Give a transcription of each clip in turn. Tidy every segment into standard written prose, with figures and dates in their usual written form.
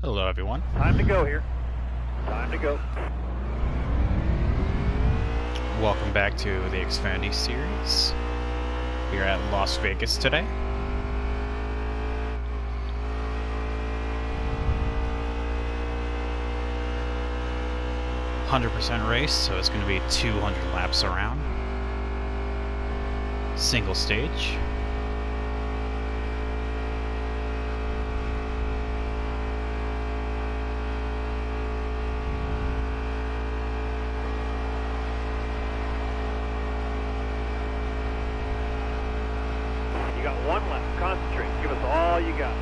Hello, everyone. Time to go here. Time to go. Welcome back to the Xfinity series. We're at Las Vegas today. %100 race, so it's going to be 200 laps around. Single stage. You got one lap. Concentrate. Give us all you got.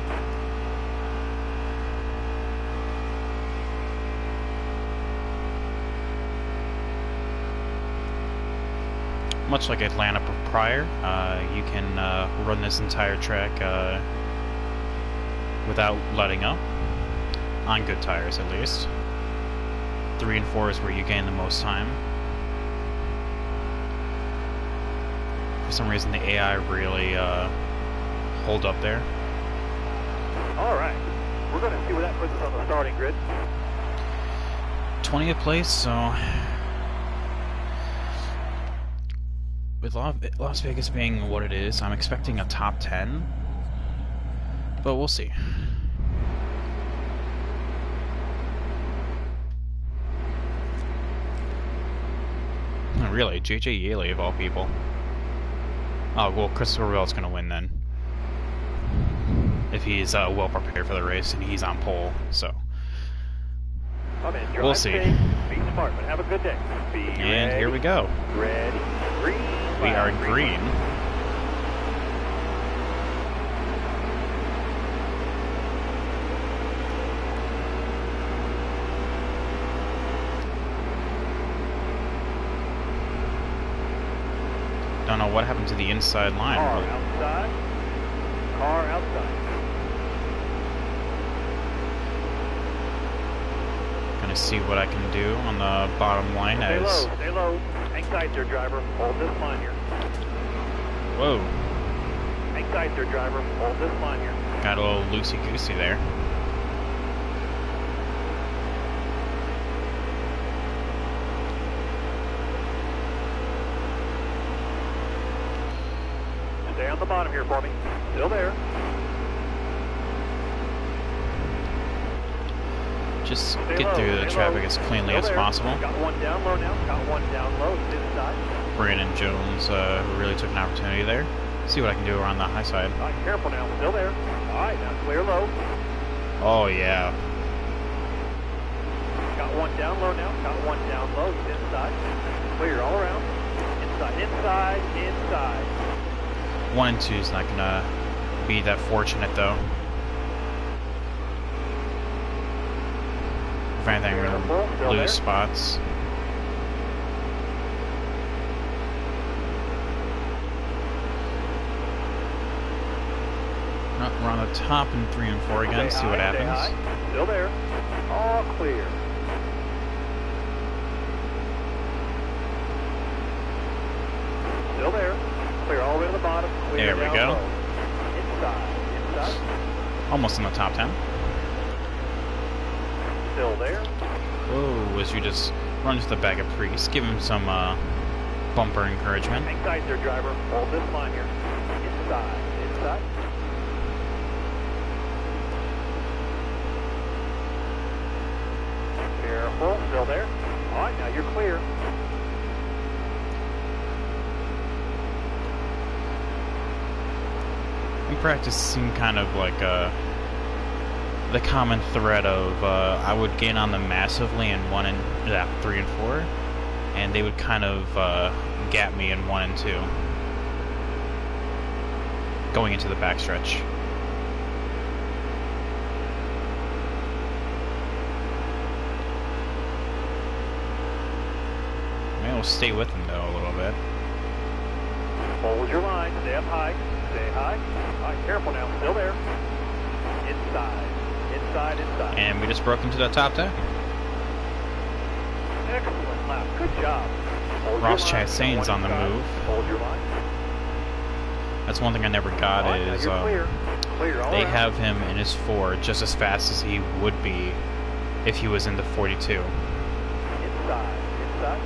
Much like Atlanta prior, you can run this entire track without letting up, on good tires at least. 3 and 4 is where you gain the most time. For some reason, the AI really hold up there. All right. We're going to see where that puts us on the starting grid. 20th place, so with Las Vegas being what it is, I'm expecting a top 10, but we'll see. Really, J.J. Yaley of all people. Oh, well, Christopher Bell's going to win then. If he's well prepared for the race and he's on pole, so. We'll see. Safe, be smart, but have a good day. And ready. Here we go. Ready. Green. We are green. Don't know what happened to the inside line. Car outside. Car outside. Gonna see what I can do on the bottom line Stay as... low. Stay low. Hang tight there, driver. Hold this line here. Whoa. Hang tight there, driver. Hold this line here. Got a little loosey-goosey there. Stay on the bottom here for me. Still there. Just Stay get low, through the stay traffic low. as cleanly Still as there. possible. Got one down low now. Got one down low. He's inside. Brandon Jones who really took an opportunity there. See what I can do around the high side. All right, careful now. Still there. All right, now clear low. Oh, yeah. Got one down low now. Got one down low. He's inside. Clear all around. Inside, inside, inside. 1 and 2 is not gonna be that fortunate though. If anything, we're gonna lose spots. We're on the top in 3 and 4 again. See what happens. Still there. All clear. Still there. Clear all the way to the bottom. Clear There we down go. low. Inside. Inside. Almost in the top 10. Still there. Whoa, as you just run to the back of Priest. Give him some bumper encouragement. Hang tight there, driver. Hold this line here. Inside. Inside. Careful. Still there. All right, now you're clear. In practice, seemed kind of like the common thread of I would gain on them massively in 1 and 3 and 4, and they would kind of gap me in 1 and 2, going into the backstretch. Maybe we'll stay with them though a little bit. Hold your line. Stay up high. Stay high. All right, careful now. Still there. Inside. Inside, inside. And we just broke into the top 10. Excellent lap. Good job. Hold Ross your line. Chastain's on the Inside. move. Hold your line. That's one thing I never got All right, now is you're clear. Clear all They around. have him in his 4 just as fast as he would be if he was in the 42. Inside. Inside.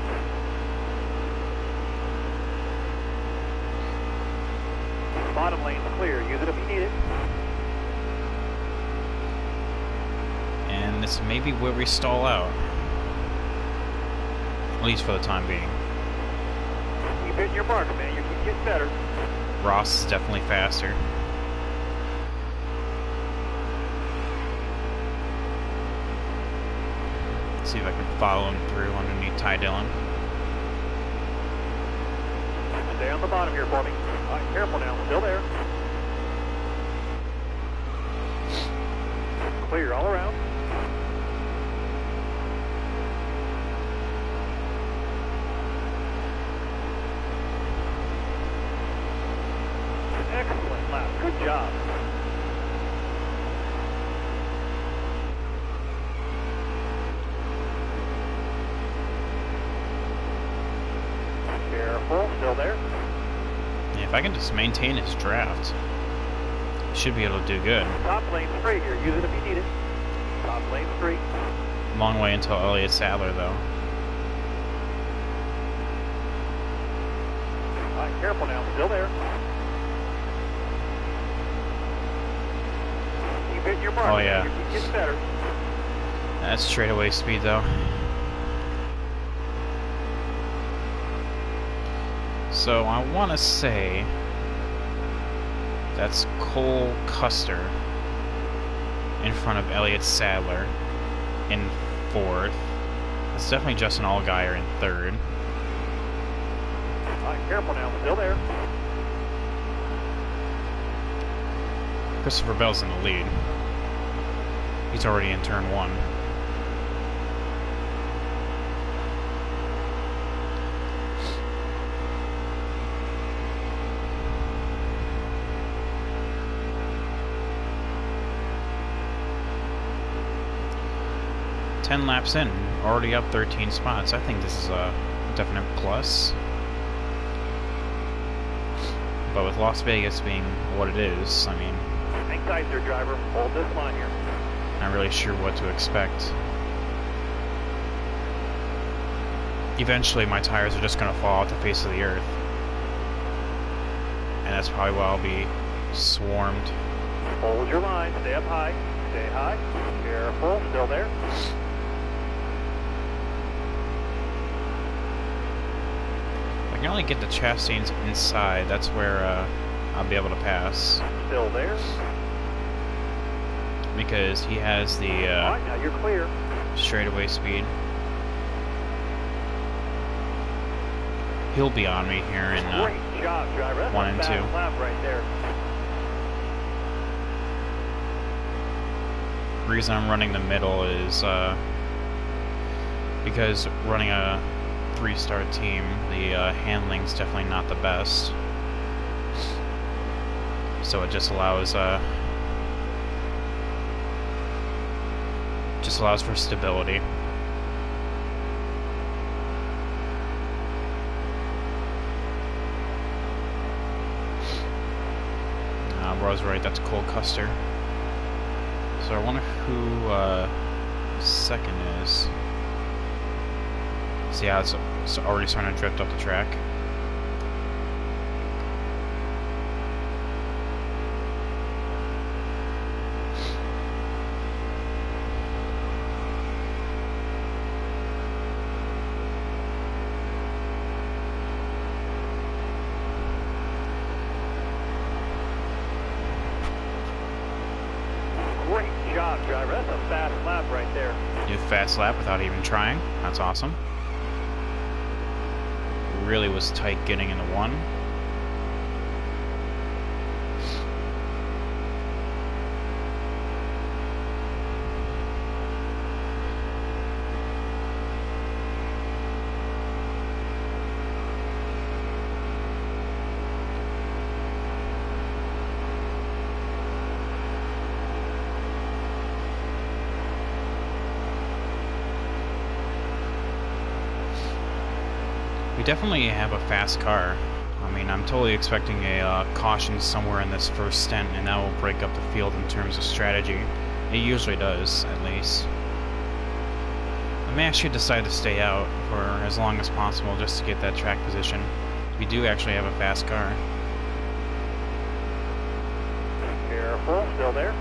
Bottom lane's clear. Use it if you need it. And this may be where we stall out. At least for the time being. Keep hitting your mark, man. You keep getting better. Ross is definitely faster. Let's see if I can follow him through underneath Ty Dillon. Stay on the bottom here for me. All right, careful now. Still there. Clear all around. Excellent lap. Good job. Careful. Still there. Yeah, if I can just maintain his draft, should be able to do good. Top lane straight here. Use it if you need it. Top lane straight. Long way until Elliott Sadler, though. All right, careful now. Still there. Keep hitting your mark. Oh, yeah. You keep getting better. That's straightaway speed, though. So I want to say that's Cole Custer in front of Elliott Sadler in 4th. That's definitely Justin Allgaier in 3rd. All right, careful now. Still there. Christopher Bell's in the lead. He's already in turn 1. Ten laps in, already up 13 spots. I think this is a definite plus. But with Las Vegas being what it is, I mean, Hang tight there, driver. Hold this line here. not really sure what to expect. Eventually, my tires are just going to fall off the face of the earth. And that's probably why I'll be swarmed. Hold your line. Stay up high. Stay high. Careful. Still there. I can only get the Chastains inside. That's where I'll be able to pass. Still there. Because he has the All right, now you're clear. straightaway speed. He'll be on me here in Great job, driver. That's 1 a and fast 2. lap right there. The reason I'm running the middle is because running a 3-star team, the handling's definitely not the best. So it just allows for stability. Rose right, that's Cole Custer. So I wonder who second is. See how it's already starting to drift up the track. Great job, driver. That's a fast lap right there. New fast lap without even trying. That's awesome. Really was tight getting into 1. We definitely have a fast car. I mean, I'm totally expecting a caution somewhere in this first stint, and that will break up the field in terms of strategy. It usually does, at least. I may actually decide to stay out for as long as possible just to get that track position. We do actually have a fast car. Careful, still there.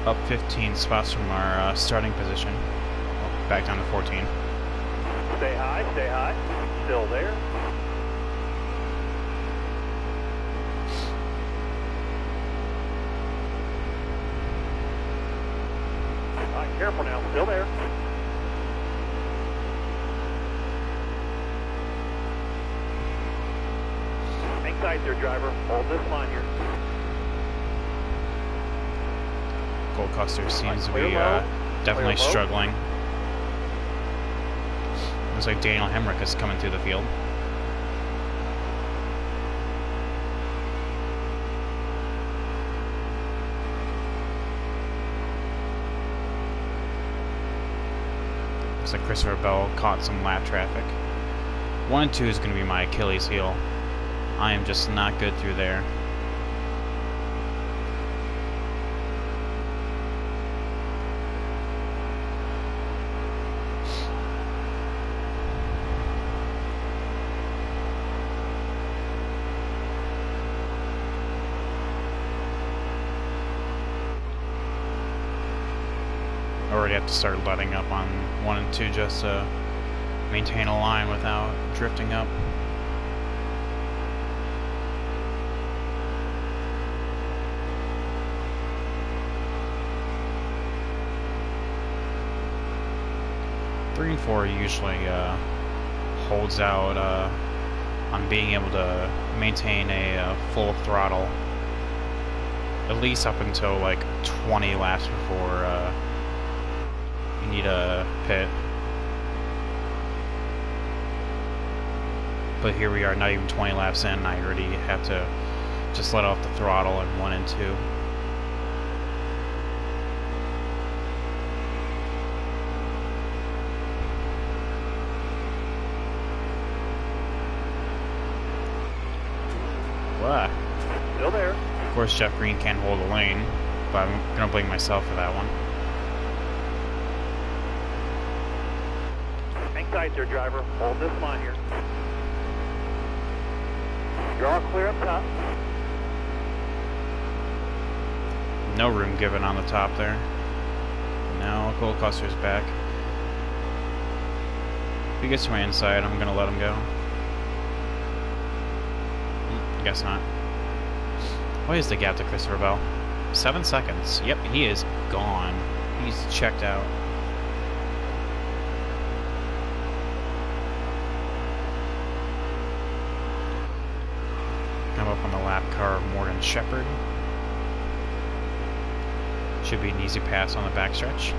Up 15 spots from our starting position. Well, back down to 14. Stay high, still there. All right, careful now, still there. Hang tight there, driver. Hold this line here. Gold Custer seems to Clear be low. definitely Clear low. struggling. Looks like Daniel Hemrick is coming through the field. Looks like Christopher Bell caught some lap traffic. 1 and 2 is going to be my Achilles heel. I am just not good through there. Already have to start letting up on 1 and 2 just to maintain a line without drifting up. Three and 4 usually holds out on being able to maintain a full throttle, at least up until like 20 laps before you need a pit. But here we are, not even 20 laps in, I already have to just let off the throttle in 1 and 2. What? Still there. Of course, Jeff Green can't hold a lane, but I'm going to blame myself for that one. Hang tight there, driver. Hold this line here. You're all clear up top. No room given on the top there. Now Cole Custer's back. If he gets to my inside, I'm going to let him go. Guess not. What is the gap to Christopher Bell? 7 seconds. Yep, he is gone. He's checked out. Come up on the lap car of Morgan Shepherd. Should be an easy pass on the backstretch.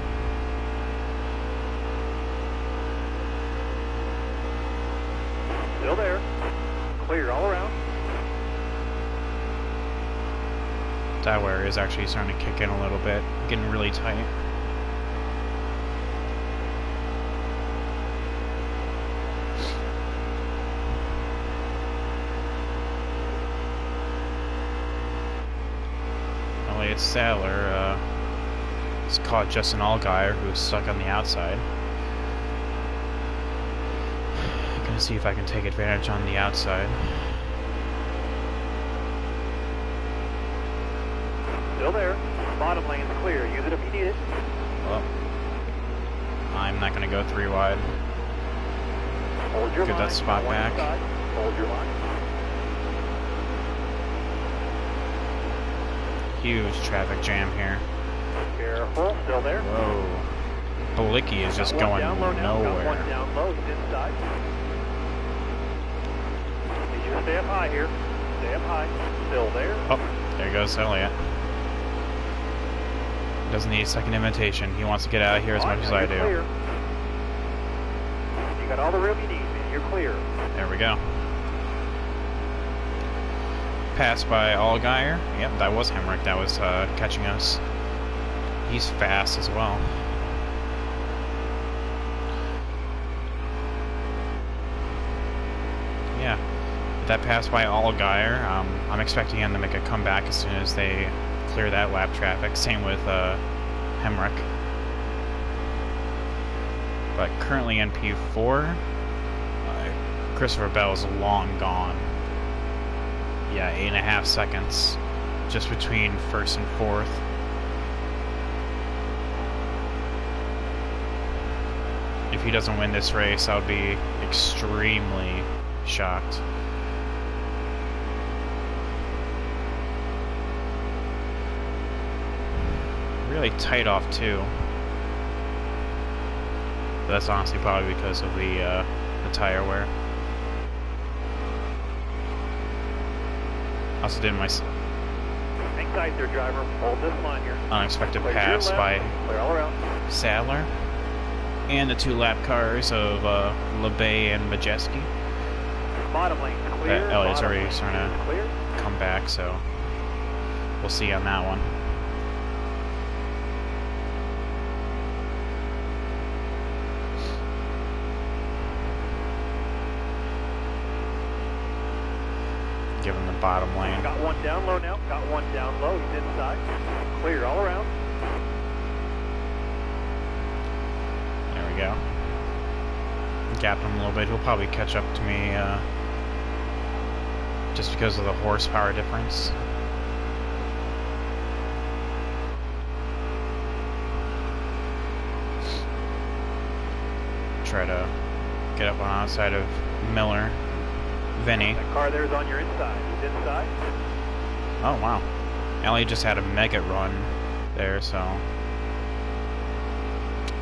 Still there. Clear all around. That wire is actually starting to kick in a little bit, getting really tight. Elliott Sadler has caught Justin Allgaier, who's stuck on the outside. I'm gonna see if I can take advantage on the outside. Still there. Bottom lane's clear. Use it if you need it. Well, I'm not gonna go 3 wide. Hold your Get line. that spot One back. inside. Hold your line. Huge traffic jam here. Careful. Still there. Whoa. Balicki is just Got one going down low now. Got one nowhere. down low. He's inside. Need you to stay up high here. Stay up high. Still there. Oh, there goes Elliott. Doesn't need a second invitation. He wants to get out of here as All much right, as now I you're do. clear. You got all the room you need, man. You're clear. There we go. Pass by Allgaier. Yep, that was Hemrick that was catching us. He's fast as well. that pass by Allgaier. I'm expecting him to make a comeback as soon as they clear that lap traffic. Same with Hemrick. But currently in P4, Christopher Bell is long gone. Yeah, 8.5 seconds just between first and fourth. If he doesn't win this race, I'll be extremely shocked. Really tight off too. But that's honestly probably because of the tire wear. Also did my Hang tight there, driver. Hold this line here. unexpected pass by Clear all around. Sadler and the two lap cars of LeBay and Majeski. Bottom lane clear. That Elliott's bottom already lane starting to clear. come back, so we'll see on that one. Give him the bottom lane. Got one down low now. Got one down low. He's inside. Clear all around. There we go. Gapped him a little bit. He'll probably catch up to me just because of the horsepower difference. Try to get up on the outside of Miller. Vinny. That car there is on your inside. He's inside. Oh, wow. Ellie just had a mega run there, so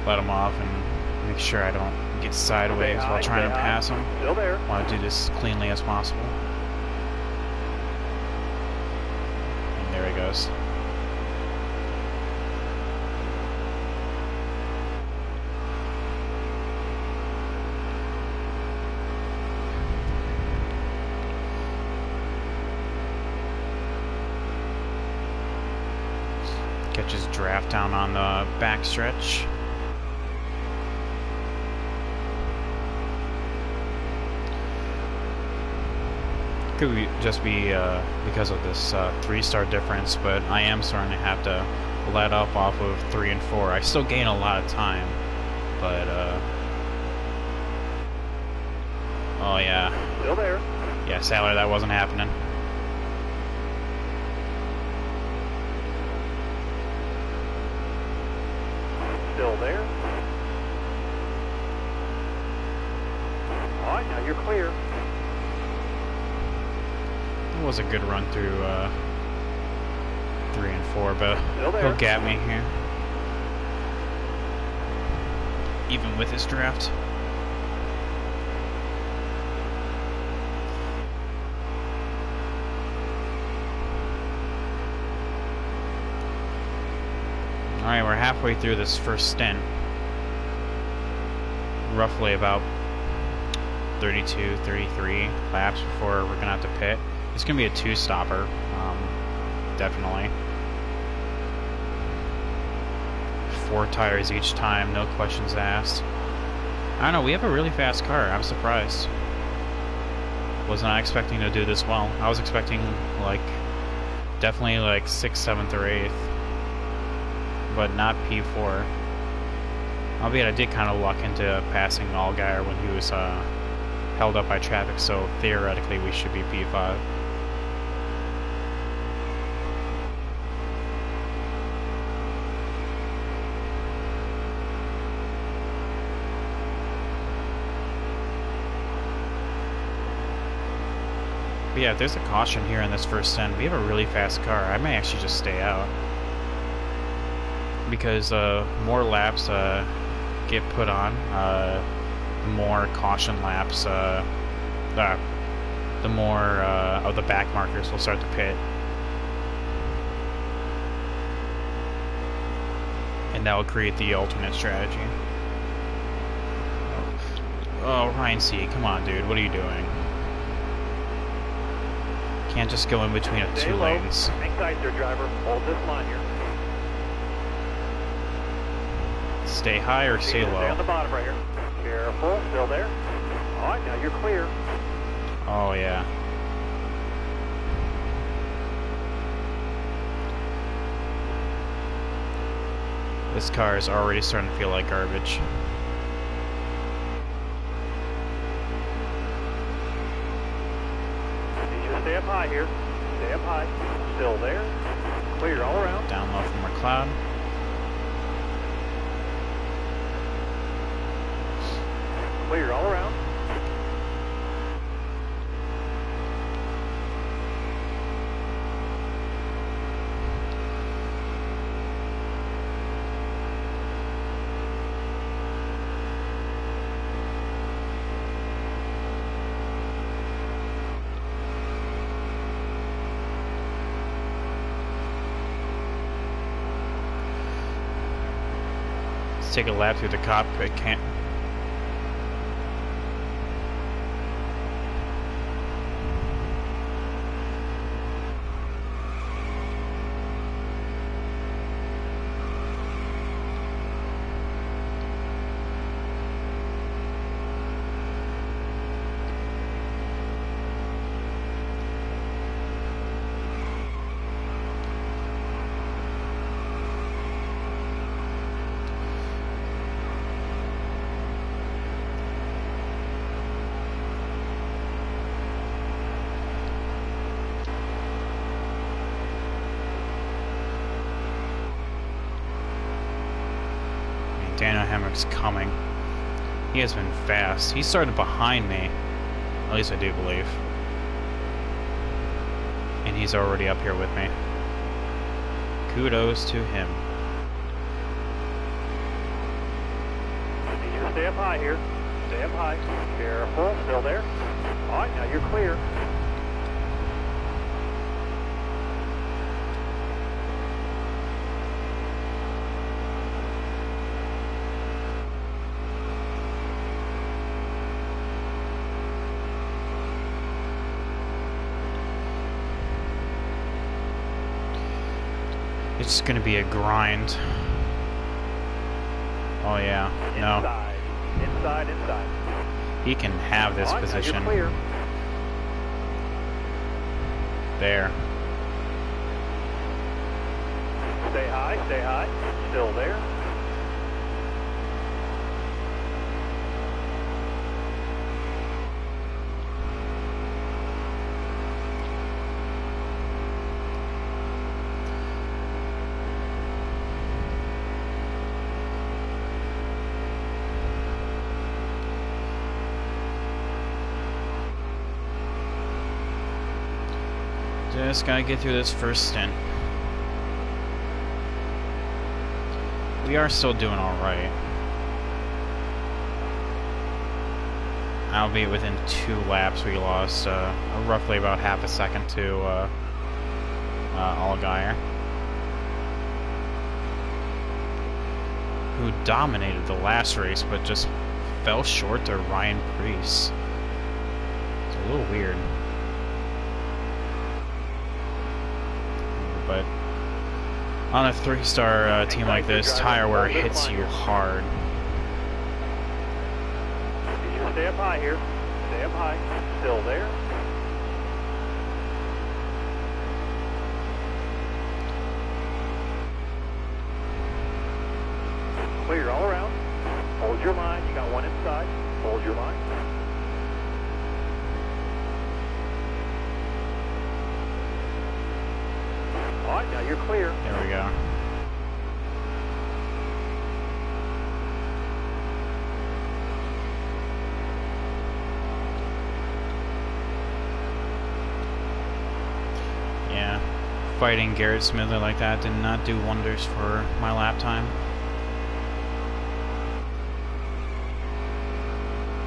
let him off and make sure I don't get sideways while trying to pass him. Still there. Want to do this cleanly as possible. And there he goes. Catches draft down on the backstretch. Could just be because of this 3-star difference, but I am starting to have to let up off of 3 and 4. I still gain a lot of time, but oh yeah. Still there. Yeah, Sadler, that wasn't happening. Still there. All right, now you're clear. It was a good run through 3 and 4, but Still there. he'll gap me here. Even with his draft. Alright, we're halfway through this first stint. Roughly about 32, 33 laps before we're going to have to pit. It's going to be a 2-stopper, definitely. 4 tires each time, no questions asked. I don't know, we have a really fast car. I'm surprised. Was not expecting to do this well. I was expecting, like, definitely like 6th, 7th, or 8th. But not P4. Albeit I did kind of luck into passing Allgaier when he was held up by traffic, so theoretically we should be P5. But yeah, if there's a caution here in this first stint, we have a really fast car. I may actually just stay out. Because more laps get put on, more caution laps, the more of the back markers will start to pit. And that will create the alternate strategy. Oh, Ryan C., come on, dude, what are you doing? Can't just go in between two lanes. Hang tight there, driver. Hold this line here. Stay high or stay low? Stay on the bottom right here. Careful, still there. All right, now you're clear. Oh, yeah. This car is already starting to feel like garbage. Need you to stay up high here. Stay up high. Still there. Clear all around. Down low from McLeod. Clear all around. Let's take a lap through the cockpit. Can't. Daniel Hemrick's coming. He has been fast. He started behind me. At least I do believe. And he's already up here with me. Kudos to him. Need you to stay up high here. Stay up high. Careful. Still there. All right, now you're clear. It's gonna be a grind. Oh yeah, no. Inside. He can have this position. Now you're clear. There. Stay high. Still there. Just gotta get through this first stint. We are still doing alright. Albeit within 2 laps we lost roughly about half a second to Allgaier, who dominated the last race but just fell short to Ryan Preece. It's a little weird. But on a 3-star team like this, tire wear hits you hard. Need you to stay up high here. Stay up high. Still there. Clear all around. Hold your line. You got one inside. Hold your line. All right, now you're clear. There we go. Yeah, fighting Garrett Smithler like that did not do wonders for my lap time.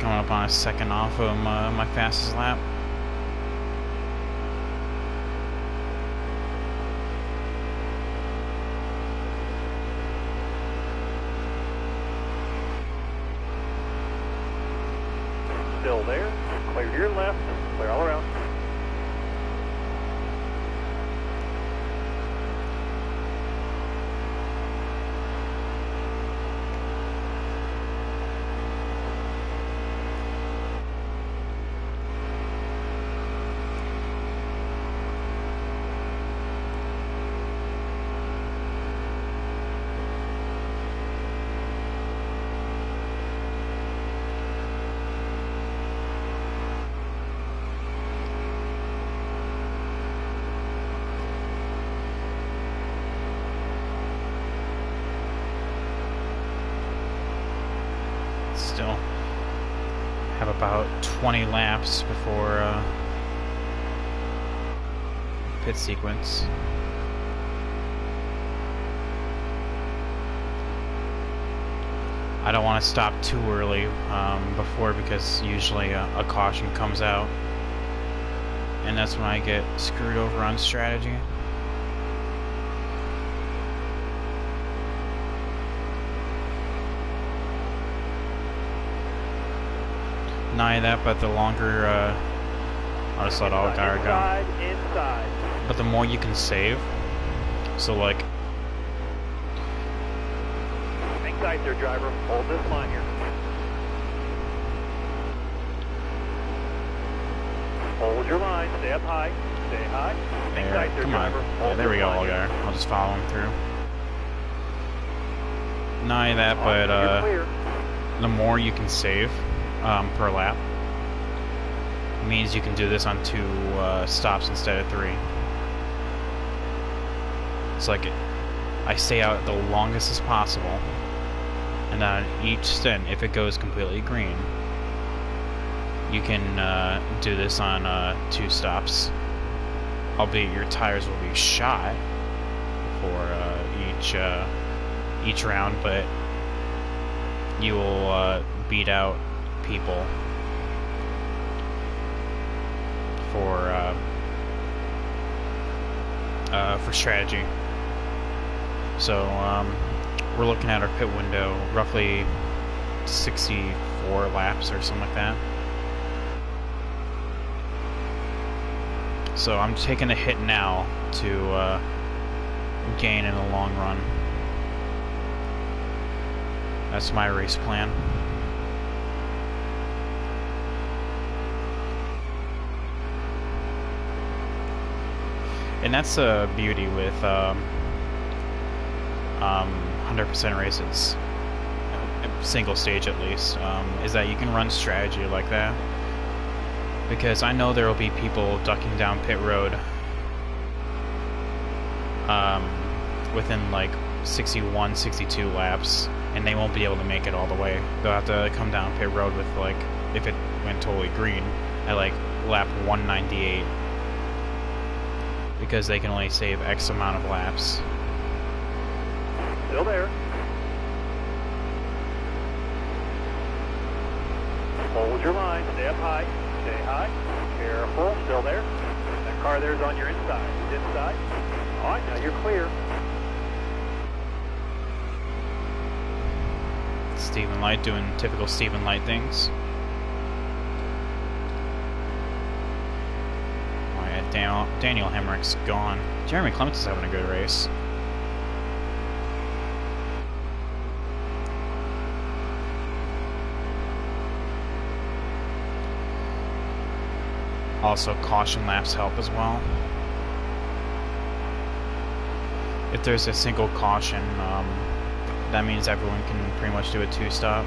Coming up on a second off of my fastest lap. Still there. Clear to your left. Clear all around. still have about 20 laps before pit sequence. I don't want to stop too early before, because usually a caution comes out, and that's when I get screwed over on strategy. Not that, but the longer I'll just let all guard go. Inside. But the more you can save, so like, hang tight there, driver. Hold this line here. Hold your line. Stay up high. Stay high. Hang there, tight there, come on. driver. Yeah, Hold there we this go, line all here. guard. I'll just follow him through. Not that, You're but clear. the more you can save per lap means you can do this on 2 stops instead of 3. It's like I stay out the longest as possible, and then on each stint, if it goes completely green, you can do this on 2 stops. Albeit your tires will be shot for each round, but you will beat out people for strategy. So we're looking at our pit window roughly 64 laps or something like that. So I'm taking a hit now to gain in the long run. That's my race plan. And that's the beauty with 100% races, single stage at least, is that you can run strategy like that. Because I know there will be people ducking down pit road within like 61, 62 laps, and they won't be able to make it all the way. They'll have to come down pit road with, like, if it went totally green, at like lap 198, because they can only save X amount of laps. Still there. Hold your line. Stay up high. Stay high. Careful. Still there. That car there's on your inside. He's inside. All right, now you're clear. Stephen Light doing typical Stephen Light things. Oh yeah, Daniel Hemrick's gone. Jeremy Clements is having a good race. Also, caution laps help as well. If there's a single caution, that means everyone can pretty much do a 2-stop.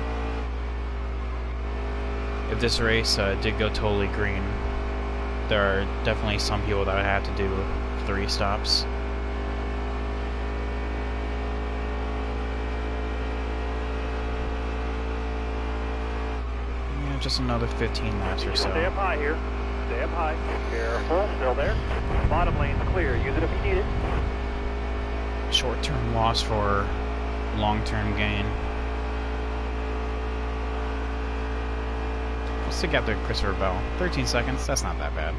If this race did go totally green, there are definitely some people that would have to do 3 stops. Yeah, just another 15 laps or so. Stay up high here. Stay up high. Careful. Still there. Bottom lane's clear. Use it if you need it. Short-term loss for long-term gain. Let's stick out there, Christopher Bell. 13 seconds. That's not that bad.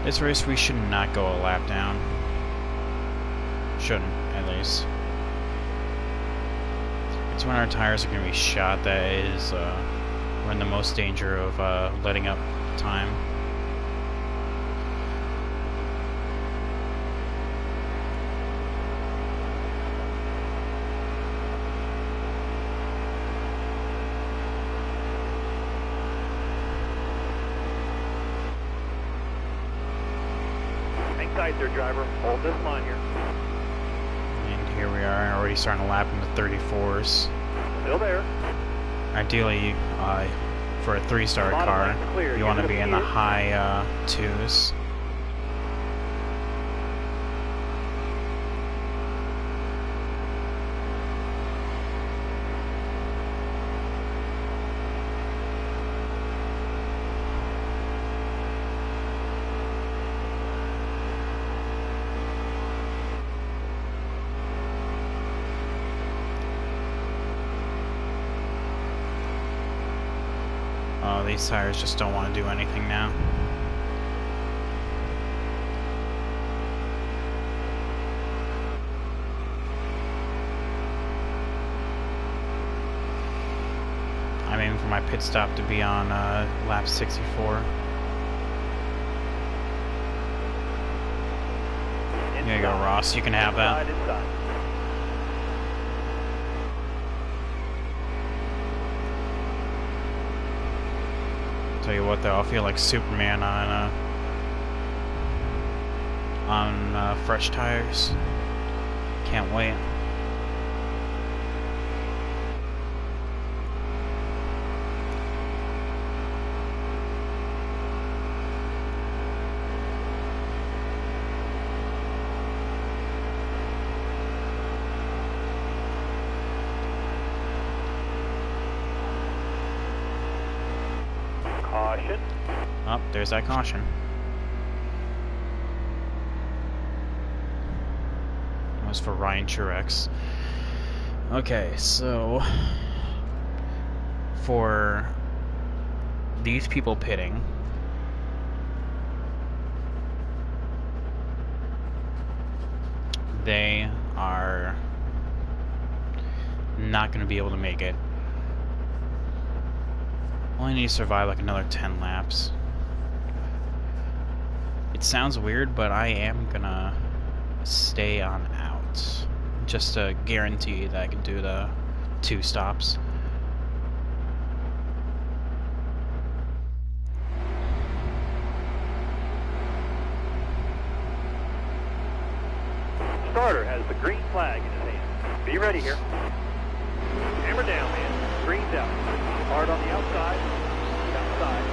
This race, we should not go a lap down. Shouldn't, at least. It's when our tires are going to be shot that is we're in the most danger of letting up time. Hang tight there, driver. Hold this line here. And here we are, already starting to lap into 34s. Still there. Ideally, for a 3-star Bottom car, line's clear. you want to Use it be if in you the need it. high 2s. Oh, these tires just don't want to do anything now. I'm aiming for my pit stop to be on lap 64. There you go, Ross. You can have that. Tell you what, though, I'll feel like Superman on fresh tires. Can't wait. Caution. Oh, there's that caution. That was for Ryan Truex. Okay, so for these people pitting, they are not going to be able to make it. Only need to survive like another 10 laps. It sounds weird, but I am gonna stay on out. Just to guarantee that I can do the 2 stops. Starter has the green flag in his hand. Be ready here. Hammer down, man. Green's out. Hard on the outside. Outside.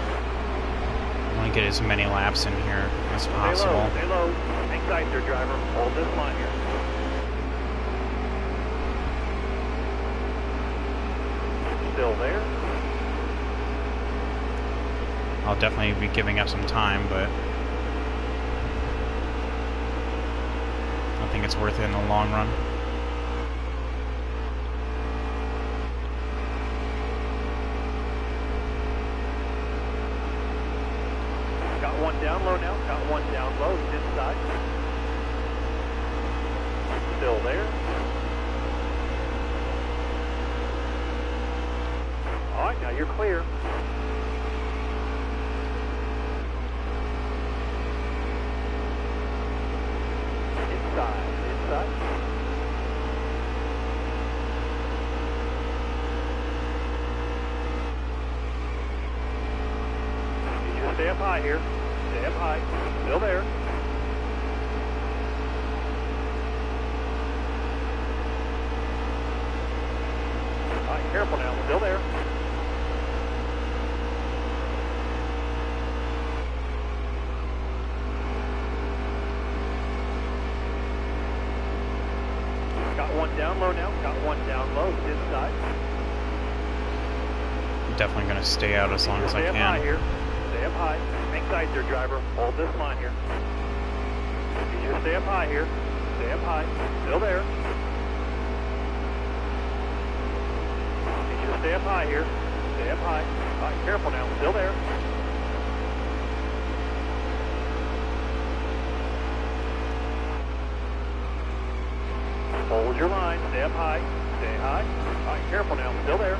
I want to get as many laps in here as possible. Stay low. Hang tight there, driver. Hold this line here. Still there. I'll definitely be giving up some time, but I think it's worth it in the long run. Got one down low now. Got one down low. He's inside. Still there. All right, now you're clear. Inside. Inside. You just stay up high here. Stay up high. Still there. All right, careful now. Still there. Got one down low now. Got one down low. He's inside. I'm definitely going to stay out as long as I Stay up high can. here. Stay up high. Hang tight there, driver. Hold this line here. You just stay up high here. Stay up high. Still there. You just stay up high here. Stay up high. All right, careful now. Still there. Hold your line. Stay up high. Stay high. All right, careful now. Still there.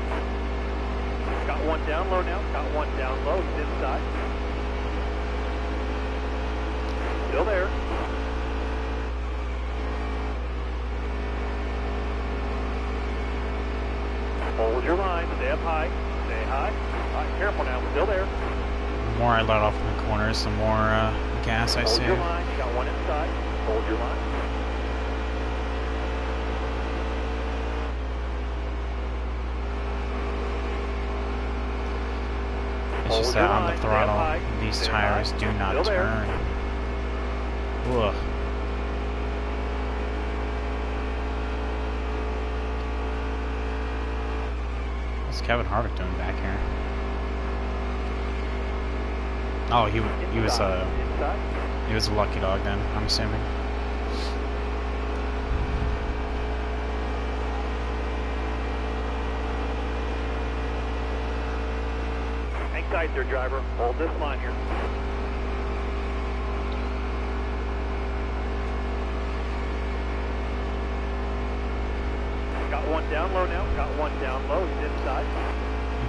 Got one down low now. Got one down low. He's inside. Still there. Hold your line. Stay up high. Stay high. All right, careful now. Still there. The more I let off in the corners, the more gas I Hold save. your line. You got one inside. Hold your line. It's just that on the throttle, these tires do not turn. Ugh. What's Kevin Harvick doing back here? Oh, he was a lucky dog then, I'm assuming. tight there, driver. Hold this line here. Got one down low now. Got one down low. He's inside.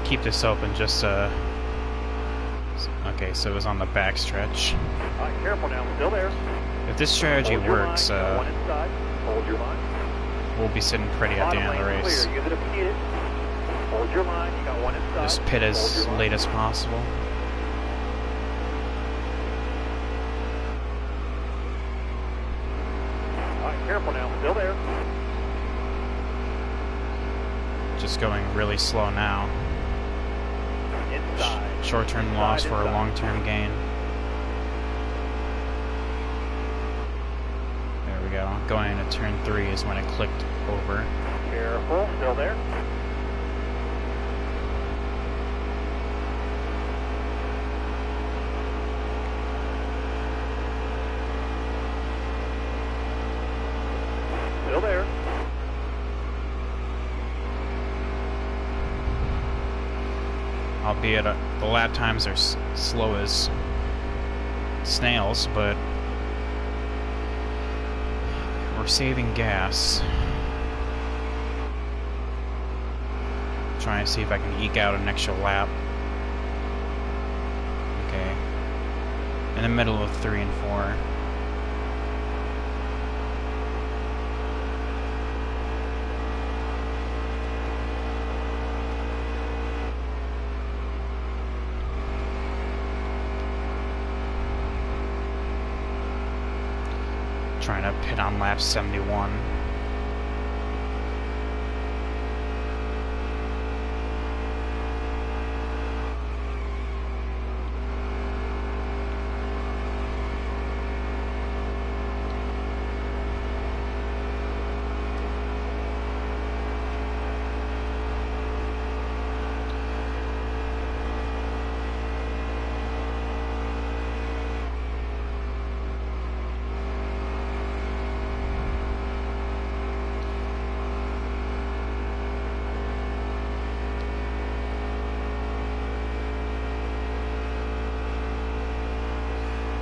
Keep this open just okay, so it was on the back stretch. All right, careful now. Still there. If this strategy Hold your works, line. Got one inside. Hold your line. we'll be sitting pretty at the end of the Bottom race. lane clear. Use it if you need it. Hold your line. You got one inside. Just pit as late as possible. All right, careful now. Still there. Just going really slow now. Inside. Short-term loss for a long-term gain. There we go. Going into turn 3 is when it clicked over. Careful. Still there. Still there. Albeit the lap times are slow as snails, but we're saving gas. Trying to see if I can eke out an extra lap. Okay. In the middle of 3 and 4. Trying to pit on lap 71.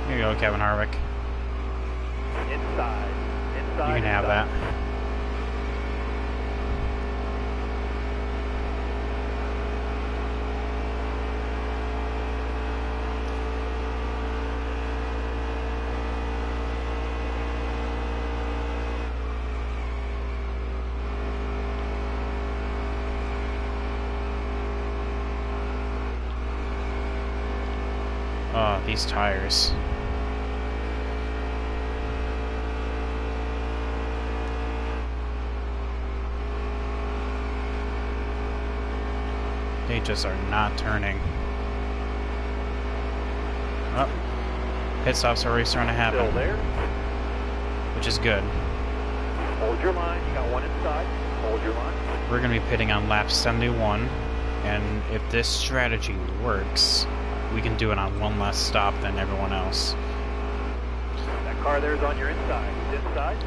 Here you go, Kevin Harvick. Inside. Inside. You can have that. Oh, these tires. They just are not turning. Oh, pit stops are already starting to happen. Still there. Which is good. Hold your line. You got one inside. Hold your line. We're going to be pitting on lap 71, and if this strategy works, we can do it on one less stop than everyone else. That car there is on your inside. It's inside.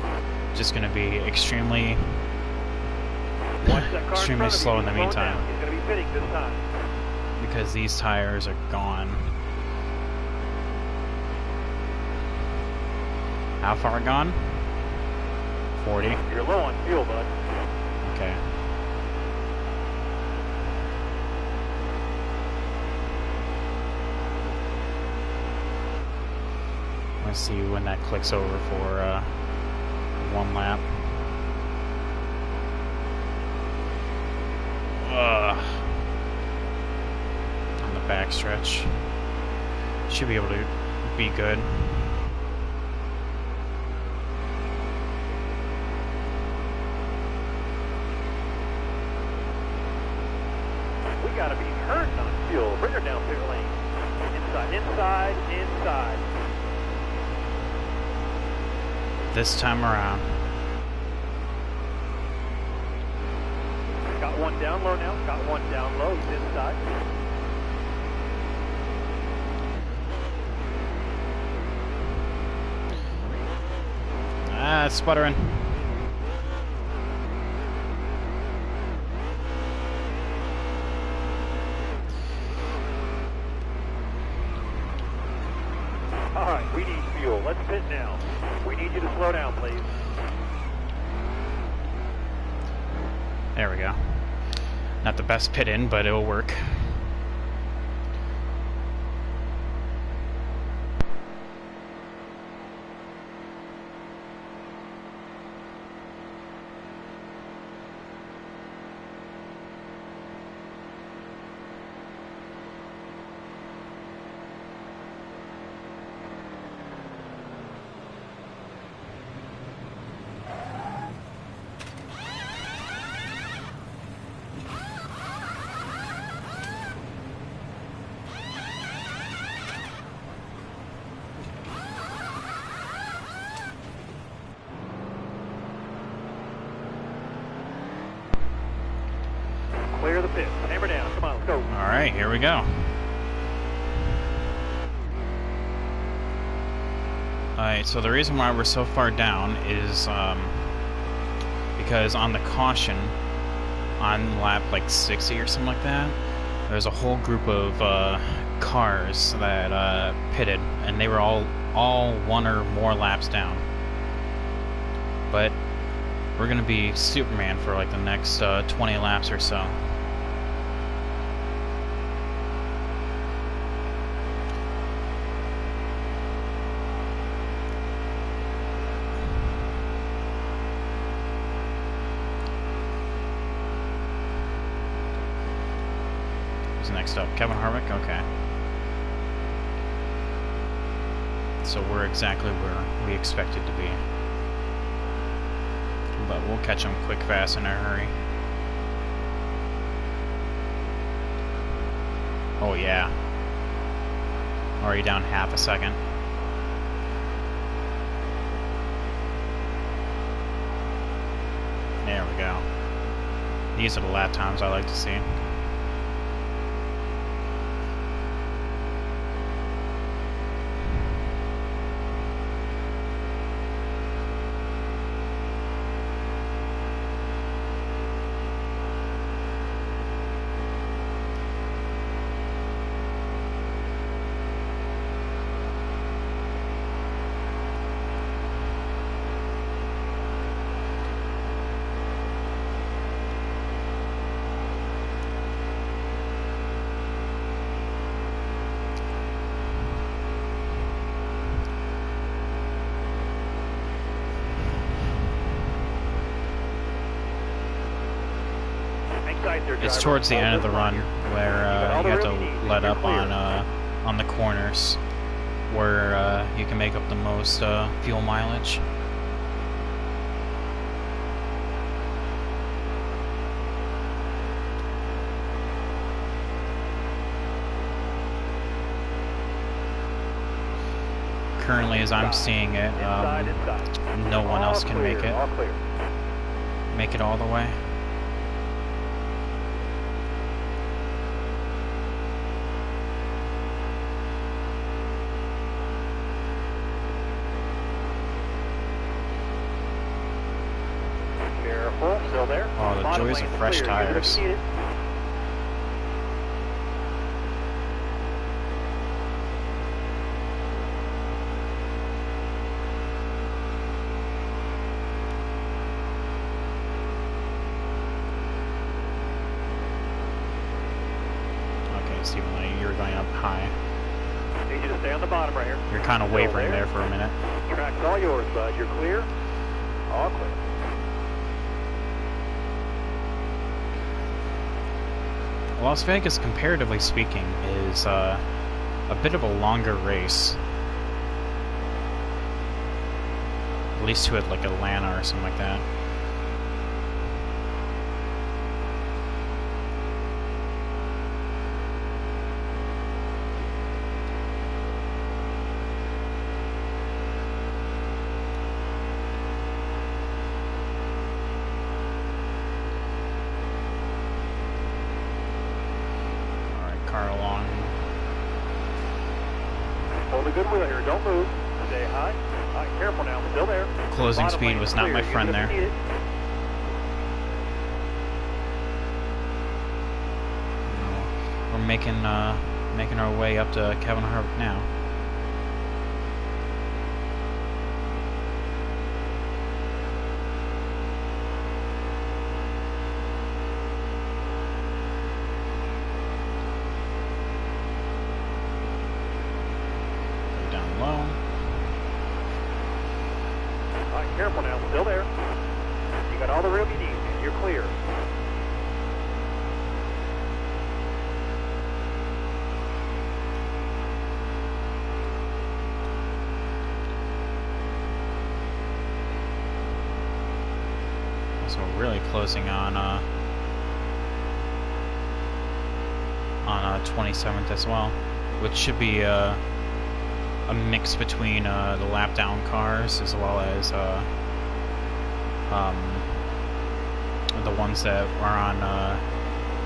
Just going to be extremely Watch that car extremely in front slow of in the you. Slow meantime. down. He's going to be pitting this time. because these tires are gone. How far gone? 40. You're low on fuel, bud. Okay. Let's see when that clicks over for one lap. On the back stretch. Should be able to be good. We gotta be hurting on fuel. Bring her down pit lane. Inside, inside, inside. This time around. Got one down low now. Got one down low. He's inside. Ah, it's sputtering. There we go. Not the best pit in, but it'll work. Clear the pit. Hammer down. Come on, let's go. All right, here we go. Alright, so the reason why we're so far down is because on the caution, on lap like 60 or something like that, there's a whole group of cars that pitted, and they were all one or more laps down. But we're gonna be Superman for like the next 20 laps or so. Next up, Kevin Harvick. Okay. So we're exactly where we expected to be. But we'll catch him quick, fast, in a hurry. Oh yeah. Already down half a second. There we go. These are the lap times I like to see. It's towards the end of the run where you have to let up on the corners, where you can make up the most fuel mileage. Currently, as I'm seeing it, no one else can make it all the way. Still there. Oh, the joys of fresh tires. Okay, Stephen, you're going up high. Need you to stay on the bottom right here. You're kind of wavering there for a minute. Track's all yours, bud. You're clear. All clear. Las Vegas, comparatively speaking, is a bit of a longer race. At least to it like Atlanta or something like that. Along. Hold a good wheel here. Don't move. Stay high. All right, careful now. Still there. Closing speed was not my friend there. We're making our way up to Kevin Harvick now. got all the room you need. You're clear. So we're really closing on 27th as well, which should be a mix between the lap down cars as well as the ones that are on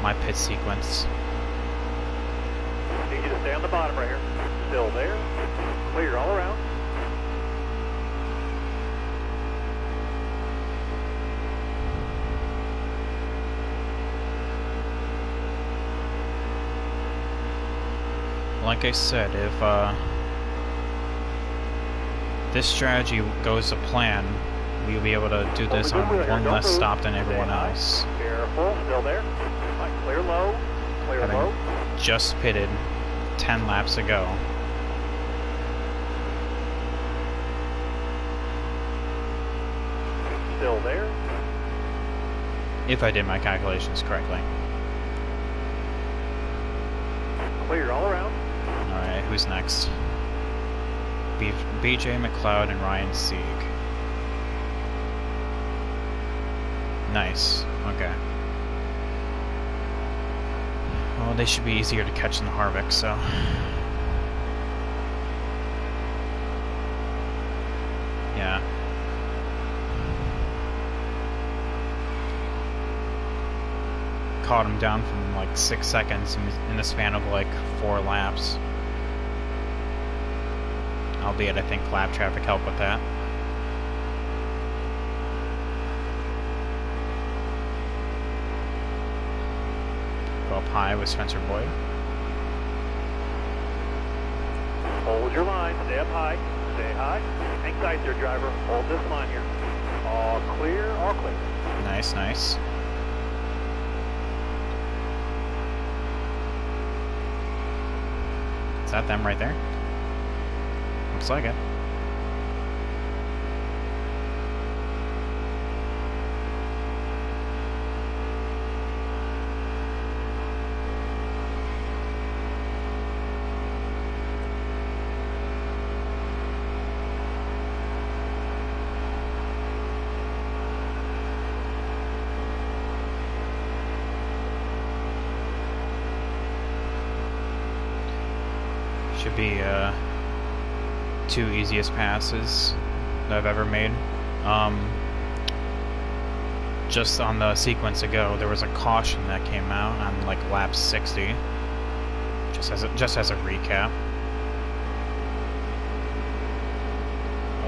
my pit sequence. Need you to stay on the bottom right here. Still there. Clear all around. Like I said, if this strategy goes to plan, we'll be able to do this on one less stop than everyone else. Careful, still there. All right, clear low, clear low. Just pitted 10 laps ago. Still there. If I did my calculations correctly. Clear all around. Alright, who's next? BJ McLeod and Ryan Sieg. Nice. Okay. Well, they should be easier to catch than the Harvick, so... Yeah. Caught him down from like 6 seconds in the span of like 4 laps. Albeit I think lap traffic helped with that. Go up high with Spencer Boyd. Hold your line, stay up high, stay high. Hang tight there, driver. Hold this line here. All clear, all clear. Nice, nice. Is that them right there? Looks like it. Should be 2 easiest passes that I've ever made. Just on the sequence ago, there was a caution that came out on like lap 60. Just as a recap.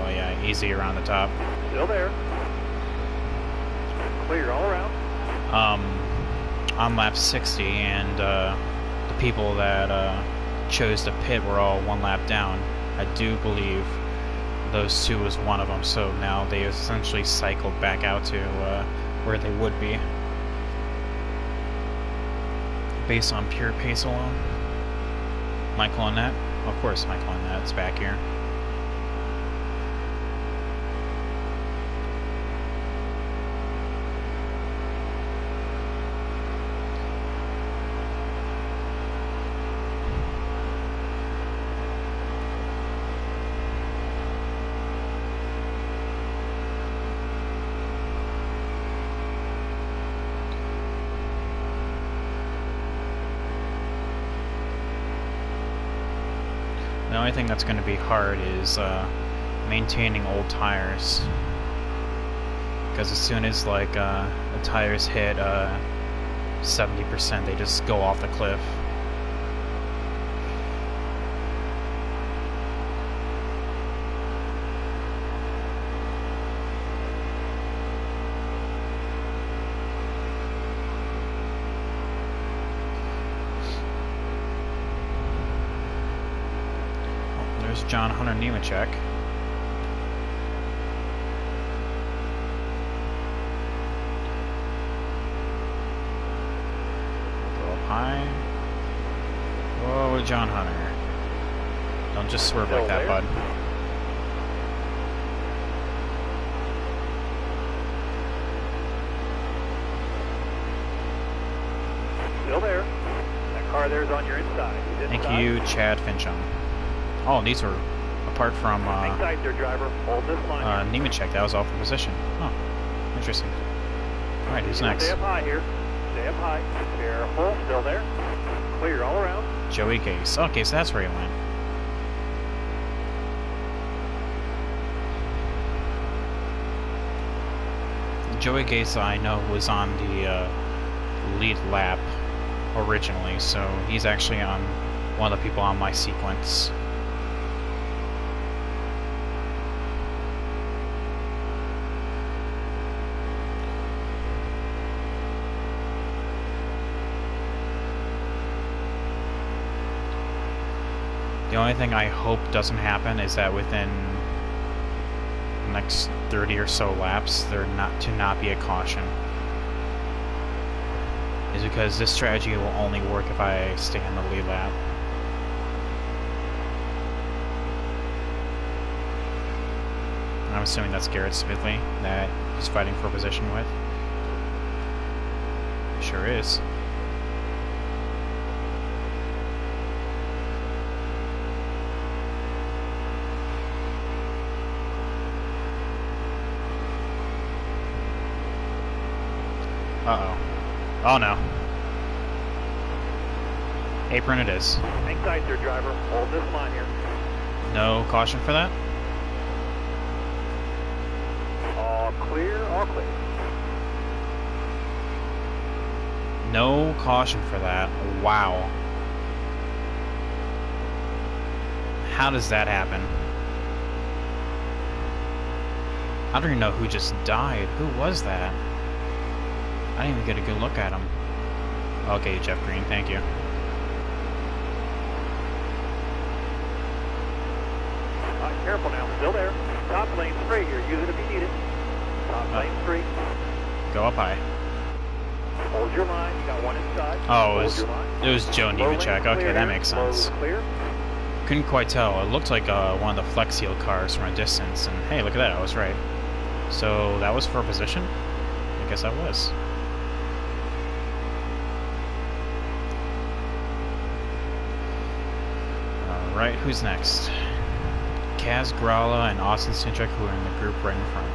Oh yeah, easy around the top. Still there. Clear all around. On lap 60, and the people that chose to pit were all 1 lap down. I do believe those 2 was one of them, so now they essentially cycled back out to where they would be based on pure pace alone. Michael Annette? Of course Michael Annette's back here. The only thing that's going to be hard is maintaining old tires, because as soon as like the tires hit 70%, they just go off the cliff. John Hunter Nemechek. Go up high. Whoa, John Hunter. Don't just swerve like that, bud. still there. That car there's on your inside. He's Thank inside. you, Chad Fincham. Oh, and these were apart from Hang tight there, driver. Hold this line. Nemechek. That was off the position. Oh, interesting. All right, who's next? Stay up high here. Stay up high. Careful. Still there. Clear all around. Joey Gase. Okay, so that's where he went. Joey Gase, I know, was on the lead lap originally, so he's actually on one of the people on my sequence. The only thing I hope doesn't happen is that within the next 30 or so laps, there not be a caution. Is because this strategy will only work if I stay on the lead lap. And I'm assuming that's Garrett Smidley that he's fighting for position with. Sure is. Uh-oh. Oh no. Apron it is. Hang tight there, driver. Hold this line here. No caution for that? All clear, all clear. No caution for that. Wow. How does that happen? I don't even know who just died. Who was that? I didn't even get a good look at him. Okay, Jeff Green, thank you. Careful now, still there. Top lane free here, use it if you need it. Top lane free. Go up high. Hold your line, you got one inside. Oh, it was Joe Nemechek. Okay, that makes sense. Couldn't quite tell. It looked like one of the Flex Seal cars from a distance, and hey, look at that, I was right. So that was for a position? I guess I was. Alright, who's next? Kaz Gralla and Austin Cindric, who are in the group right in front.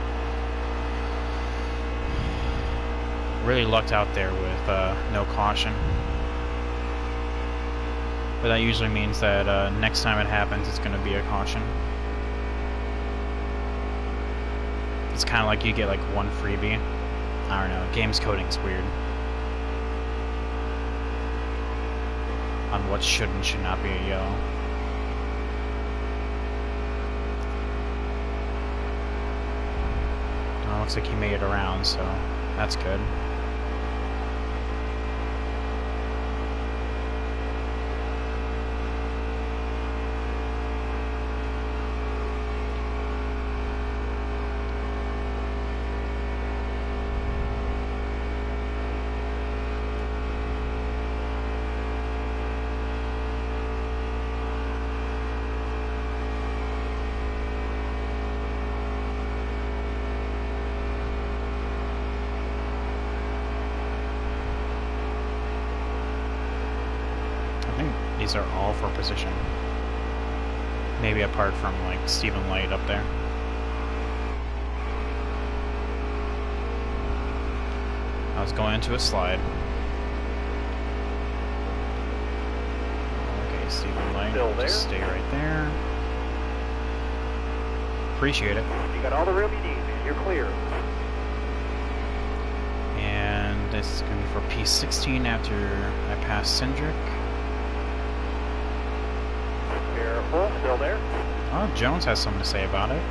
Really lucked out there with no caution. But that usually means that next time it happens, it's going to be a caution. It's kind of like you get like one freebie. I don't know, games coding's weird. On what should and should not be a yellow. Oh, looks like he made it around, so that's good. These are all for position. Maybe apart from like Stephen Light up there. I was going into a slide. Okay, Stephen Light, just stay right there. Appreciate it. You got all the room you need. You're clear. And this is going to be for P16 after I pass Cindric. Careful, still there. Oh, Jones has something to say about it.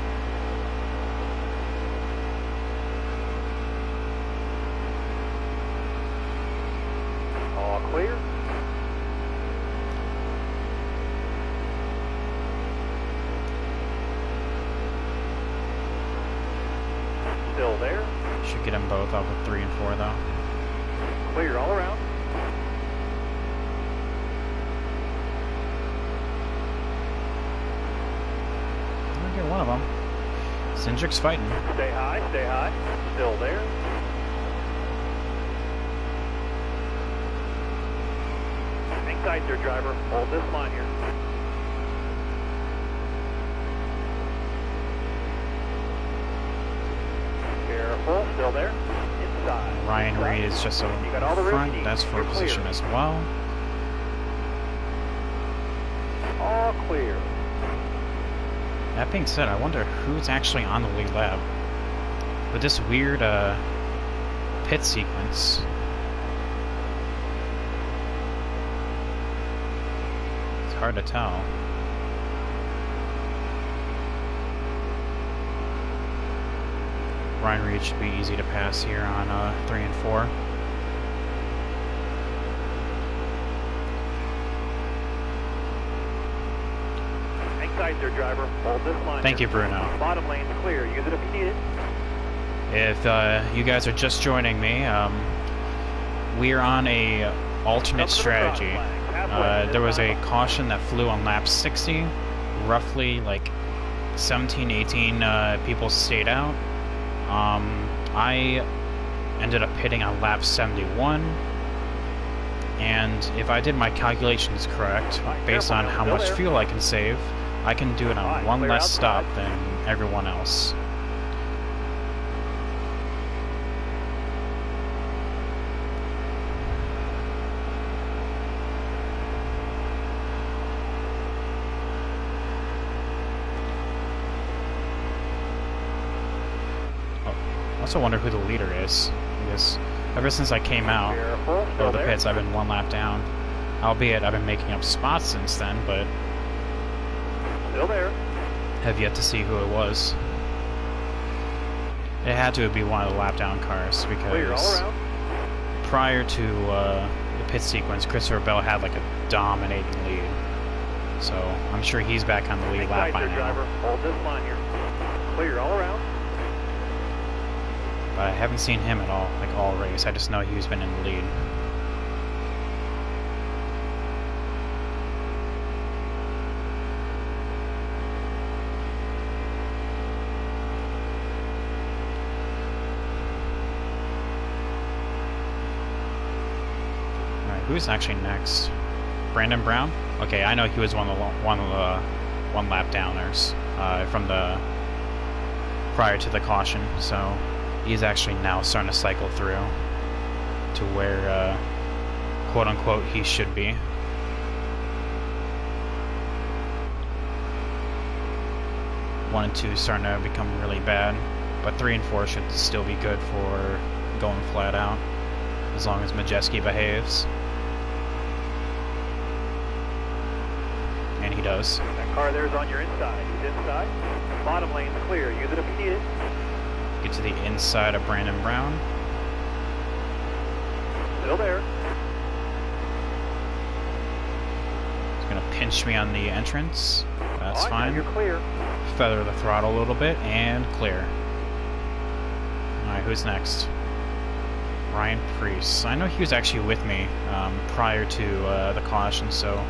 All clear. Still there. Should get them both off with 3 and 4 though. Clear all around. I'll get one of them. Cindric's fighting. Stay high, stay high. Still there. tight there, driver. Hold this line here. Careful, still there. Inside. Ryan Inside. Reed is just You got a all the room you front. need. That's for You're position clear. as well. All clear. That being said, I wonder who's actually on the lead lap. With this weird pit sequence. It's hard to tell. Ryan Reed should be easy to pass here on 3 and 4. Hang tight there, driver. Hold this line. Thank you, here. Bruno. Bottom lane's clear. Use it if you need it. If you guys are just joining me, we are on a alternate strategy. There was a caution that flew on lap 60. Roughly like 17, 18 people stayed out. I ended up pitting on lap 71. And if I did my calculations correct, based on how much fuel I can save, I can do it on one less stop than everyone else. I also wonder who the leader is, because ever since I came out of the pits, I've been one lap down. Albeit I've been making up spots since then, but Still there. have yet to see who it was. It had to be one of the lap down cars, Clear all because around. prior to the pit sequence, Christopher Bell had like a dominating lead. So I'm sure he's back on the lead Hang lap tight by there, now. driver. Hold this line here. Clear all around. But I haven't seen him at all, like all race. I just know he's been in the lead. Alright, who's actually next? Brandon Brown? Okay, I know he was one of the one lap downers from the prior to the caution, so he's actually now starting to cycle through to where quote unquote he should be. One and two starting to become really bad, but 3 and 4 should still be good for going flat out, as long as Majeski behaves. And he does. That car there's on your inside. He's inside. Bottom lane's clear. Use it if you need it. Get to the inside of Brandon Brown. Still there. He's gonna pinch me on the entrance. That's All right, now fine. you're clear. Feather the throttle a little bit and clear. Alright, who's next? Ryan Priest. I know he was actually with me prior to the caution, so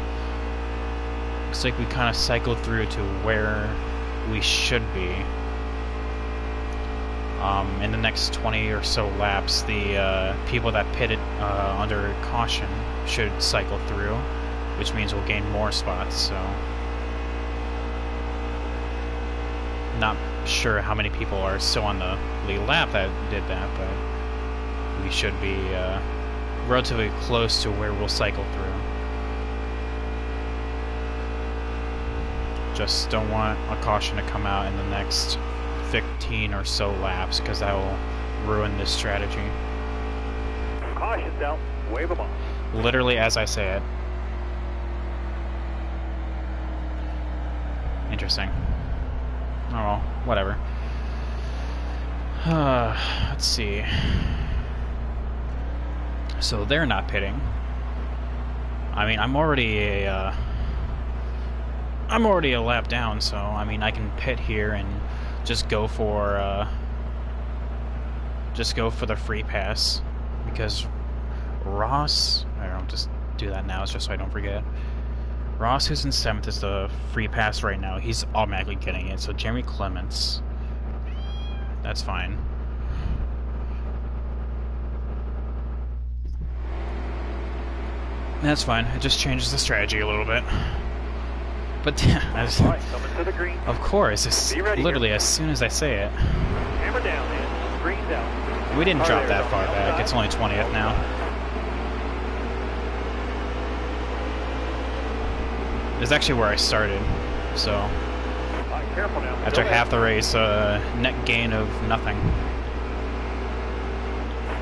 looks like we kind of cycled through to where we should be. In the next 20 or so laps, the people that pitted under caution should cycle through, which means we'll gain more spots, so not sure how many people are still on the lead lap that did that, but we should be relatively close to where we'll cycle through. Just don't want a caution to come out in the next 15 or so laps, because that will ruin this strategy. Caution's out. Wave them off. Literally as I say it. Interesting. Oh well, whatever. Let's see. So they're not pitting. I mean, I'm already a lap down, so I mean I can pit here and just go for the free pass, because Ross, I'll just do that now just so I don't forget. Ross, who's in 7th, is the free pass right now. He's automatically getting it. So Jeremy Clements, that's fine. That's fine. It just changes the strategy a little bit. But All right, coming to the green. of course, it's Be ready literally here. as soon as I say it. Hammer down, man. Green's out. We didn't Car drop there, that far on the back. outside. It's only 20th now. It's actually where I started. So All right, careful now. after half the race, net gain of nothing.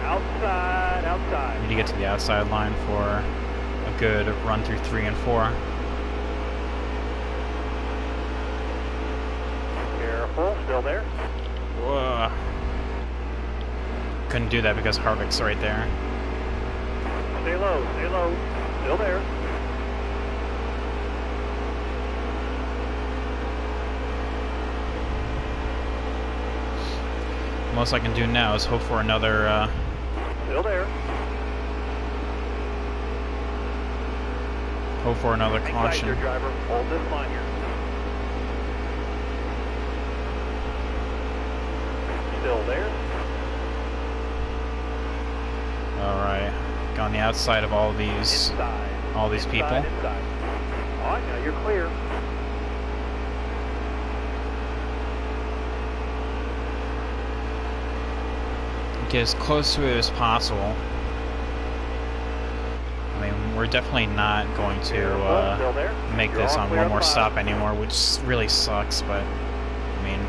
Outside, outside. Need to get to the outside line for a good run through 3 and 4. Careful, still there. Whoa. Couldn't do that because Harvick's right there. Stay low, still there. Most I can do now is hope for another, Still there. Hang tight caution. there, driver. Hold this line here. Still there. Alright. Go on the outside of all these Inside. people. Inside. All right, now you're clear. Get as close to it as possible. I mean, we're definitely not going Still to there. make You're this all on clear one more 5. stop anymore, which really sucks, but I mean,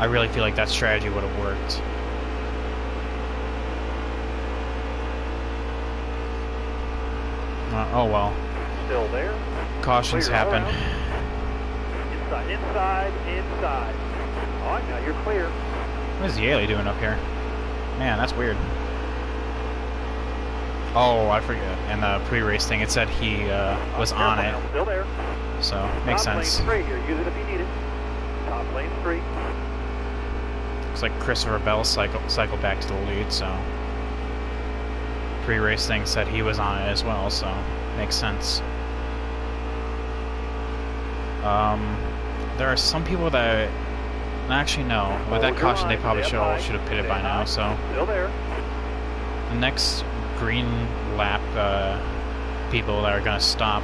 I really feel like that strategy would have worked. Oh well. Still there. Cautions Clear all happen. around. Inside. All right, now you're clear. What is Yaley doing up here? Man, that's weird. Oh, I forget. In the pre-race thing, it said he was on it, Now, still there. so makes Top sense. lane's free here. Use it if you need it. Top lane's free. Looks like Christopher Bell cycled back to the lead, so pre-race thing said he was on it as well, so makes sense. There are some people that actually no. With that caution, they probably should have pitted by now. So Still there. the next green lap people that are gonna stop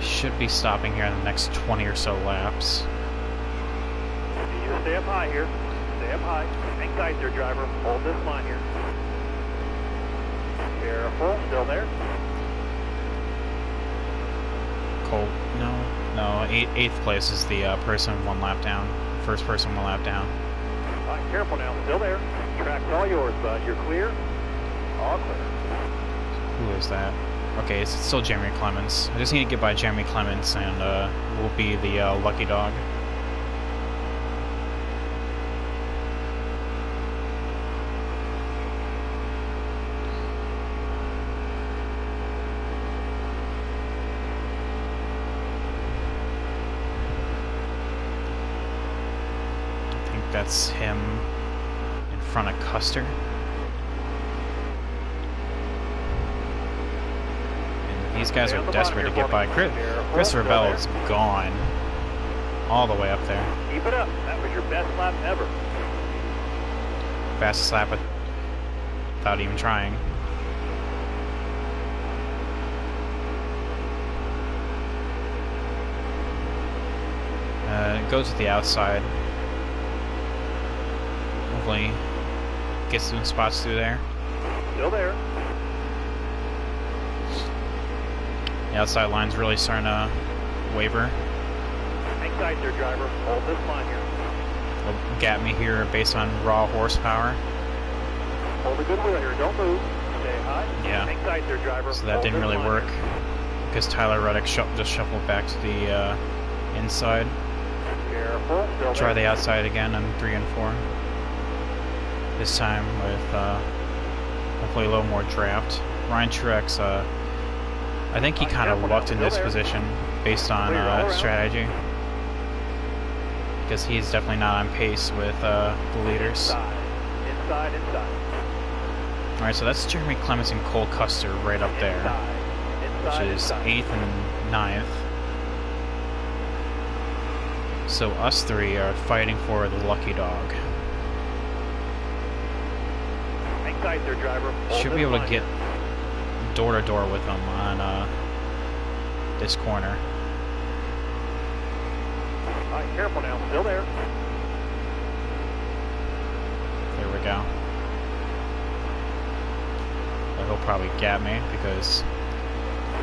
should be stopping here in the next 20 or so laps. You need to stay up high here. Stay up high. Hang tight there, driver. Hold this line here. Careful. Still there. Cole, no, eighth place is the person 1 lap down. First person 1 lap down. All right, careful now. Still there. Track's all yours, bud. You're clear. All clear. Who is that? Okay, it's still Jeremy Clements. I just need to get by Jeremy Clements and we'll be the lucky dog. I think that's him in front of Custer. These guys are desperate to get by. Christopher Bell is gone. All the way up there. Keep it up. That was your best lap ever. Fastest lap without even trying. It goes to the outside. Hopefully gets some spots through there. Still there. The outside line's really starting to waver. Hang tight there, driver. Hold this line here. It'll gap me here based on raw horsepower. Hold a good wheel here. Don't move. Stay high. Yeah. Hang tight there, driver. So that Hold didn't this really line work here. because Tyler Reddick just shuffled back to the inside. Careful. Still Try there. the outside again on 3 and 4. This time with hopefully a little more draft. Ryan Truex, I think he kind of lucked in this position based on strategy. Because he's definitely not on pace with the leaders. Inside. Alright, so that's Jeremy Clements and Cole Custer right up there, which is 8th and 9th. So us three are fighting for the lucky dog. Hang tight there, driver. Hold Should this be able to line get here. door to door with them on this corner. All right, careful now, still there. There we go. But he'll probably gap me because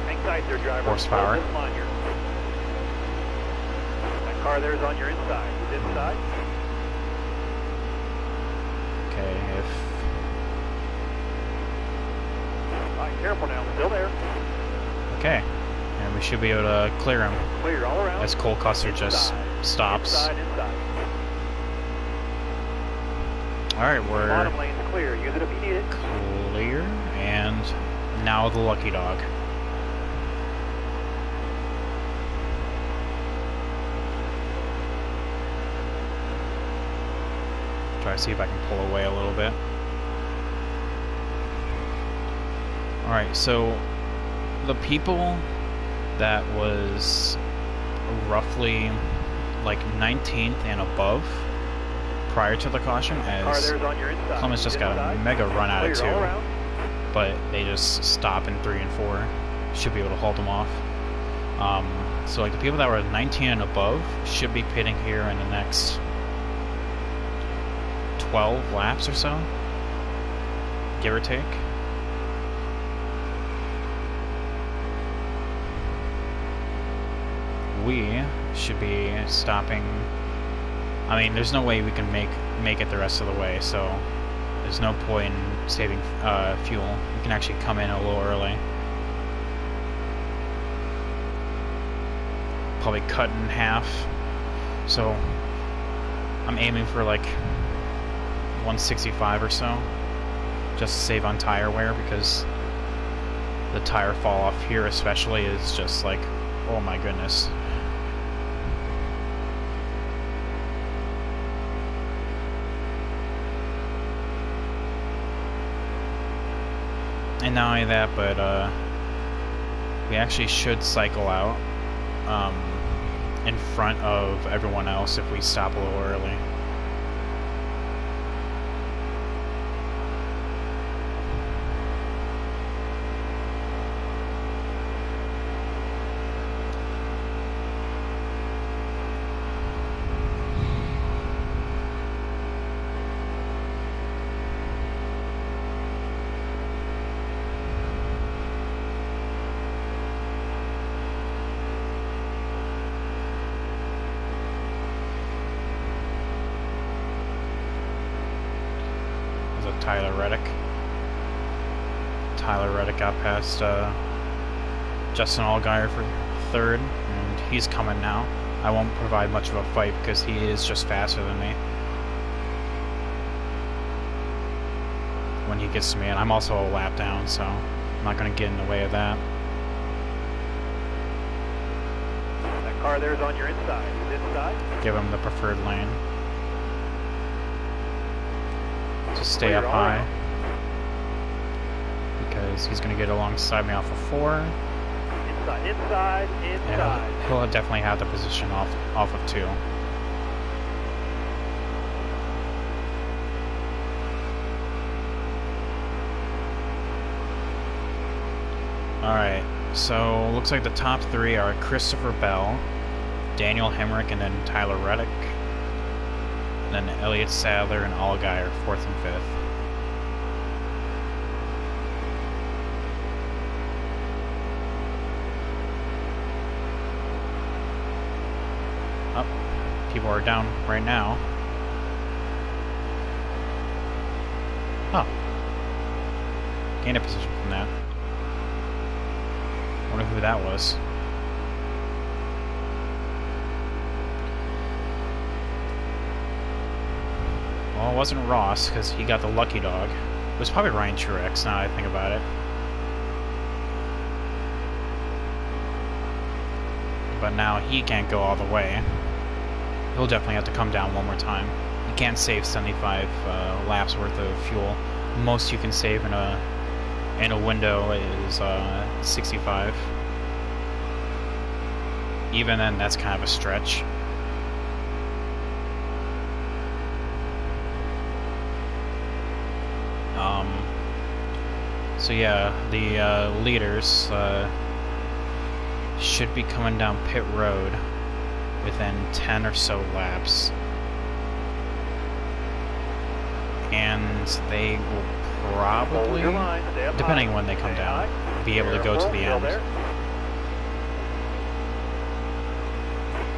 Hang tight there, driver. horsepower. Hold this line here. That car there's on your inside. He's inside. Okay, if All right, careful now, still there. okay, and we should be able to clear him Clear all around. as Cole Custer just stops. Inside. All right, we're Bottom lane's clear. Use it if you need it. clear, and now the lucky dog. Try to see if I can pull away a little bit. Alright, so the people that was roughly like 19th and above prior to the caution, Car as there's on your inside. Clemens just got a Inside. mega run out of Clear all 2, around. but they just stop in 3 and 4. Should be able to hold them off. So like the people that were 19 and above should be pitting here in the next 12 laps or so, give or take. We should be stopping. I mean, there's no way we can make it the rest of the way, so there's no point in saving fuel. We can actually come in a little early. Probably cut in half. So I'm aiming for like 165 or so, just to save on tire wear, because the tire fall off here especially is just like, oh my goodness. And not only that, but we actually should cycle out in front of everyone else if we stop a little early. Tyler Reddick got past Justin Allgaier for 3rd, and he's coming now. I won't provide much of a fight because he is just faster than me when he gets to me, and I'm also a lap down, so I'm not going to get in the way of that. That car there's on your inside. He's inside. Give him the preferred lane. Just stay Clear up all high, around. because he's going to get alongside me off of 4. Inside. And he'll definitely have the position off of 2. Alright, so looks like the top 3 are Christopher Bell, Daniel Hemrick, and then Tyler Reddick. And then Elliott Sadler and Allgaier 4th and 5th. People are down right now. Oh. Gained a position from that. Wonder who that was. Well, it wasn't Ross, because he got the lucky dog. It was probably Ryan Truex, now that I think about it. But now he can't go all the way. He'll definitely have to come down one more time. You can't save 75 laps worth of fuel. Most you can save in a window is 65. Even then, that's kind of a stretch. So yeah, the leaders should be coming down pit road within 10 or so laps. And they will probably, depending on when they come down, be able to go to the end.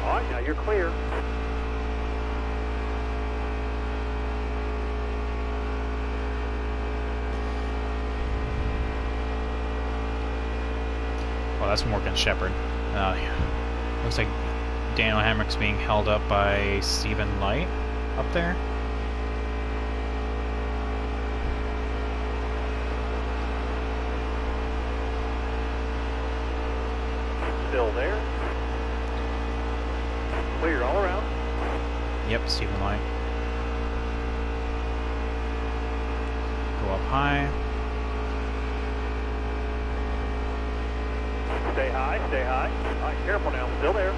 Alright, now you're clear. Well, that's Morgan Shepherd. Looks like Daniel Hamrick's being held up by Stephen Light up there. Still there. Clear all around. Yep, Stephen Light. Go up high. Stay high, stay high. All right, careful now, still there.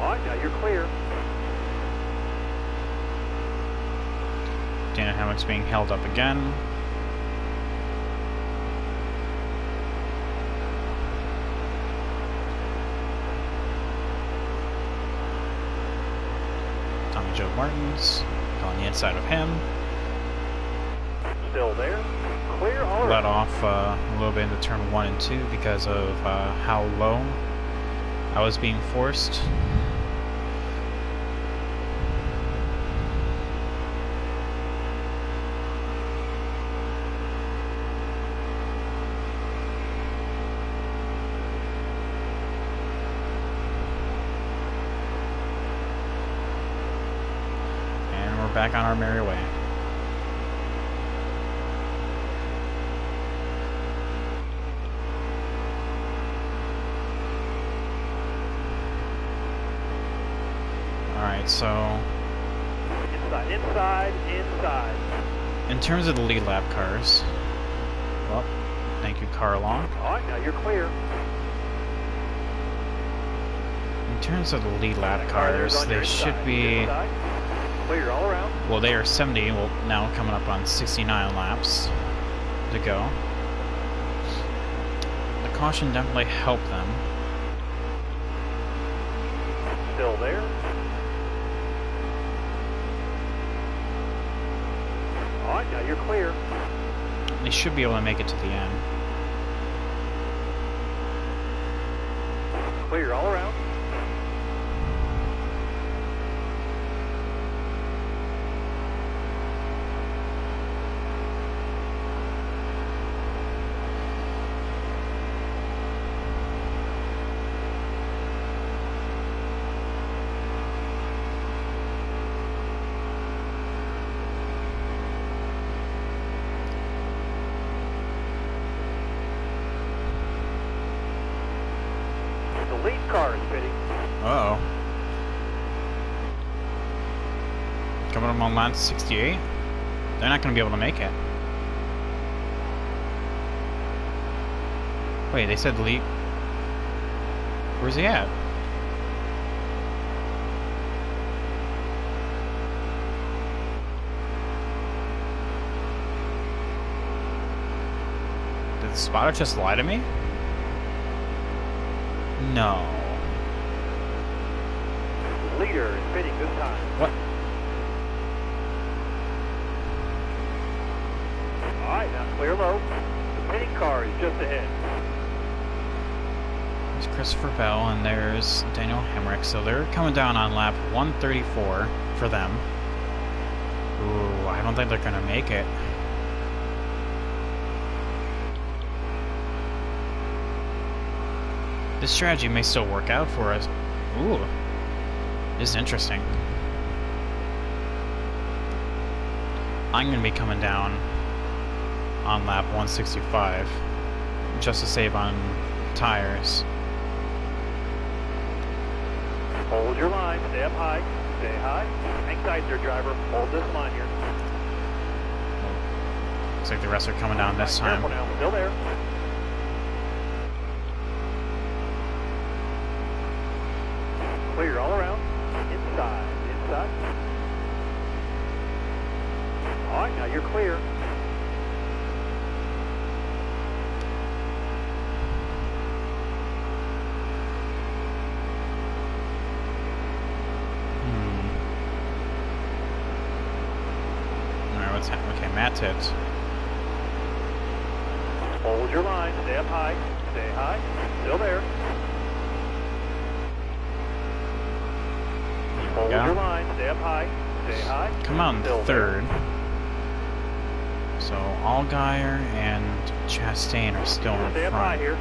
All right, now you're clear. Daniel Hamrick's being held up again. Tommy Joe Martins on the inside of him. Still there. Clear all Let around. off a little bit into turn 1 and 2 because of how low I was being forced. And we're back on our merry way. Alright, so Inside. in terms of the lead lap cars, well, thank you, Carlong. All right, now you're clear. In terms of the lead lap That car there is cars, on your they should inside. be, Inside. Clear all around. well, they are 70, well, now coming up on 69 laps to go. The caution definitely helped them. Still there. All right, now you're clear. They should be able to make it to the end. Clear all around. The lead car is pitting. Uh-oh. Coming up on lap 68? They're not going to be able to make it. Wait, they said lead... Where's he at? Did the spotter just lie to me? No. Leader is pitting this time. What? All right, now clear low. The pitting car is just ahead. There's Christopher Bell and there's Daniel Hamrick. So they're coming down on lap 134 for them. Ooh, I don't think they're going to make it. This strategy may still work out for us. Ooh, this is interesting. I'm going to be coming down on lap 165 just to save on tires. Hold your line. Stay up high. Stay high. Hang tight there, driver. Hold this line here. Looks like the rest are coming down this time. Careful now. Still there. Clear all around. Inside. All right, now you're clear. Matt tipped. Hold your line, stay up high, stay high, still there. Hold your line, stay up high, stay high. Come out in third. So Allgaier and Chastain are still in Stay up high front. here,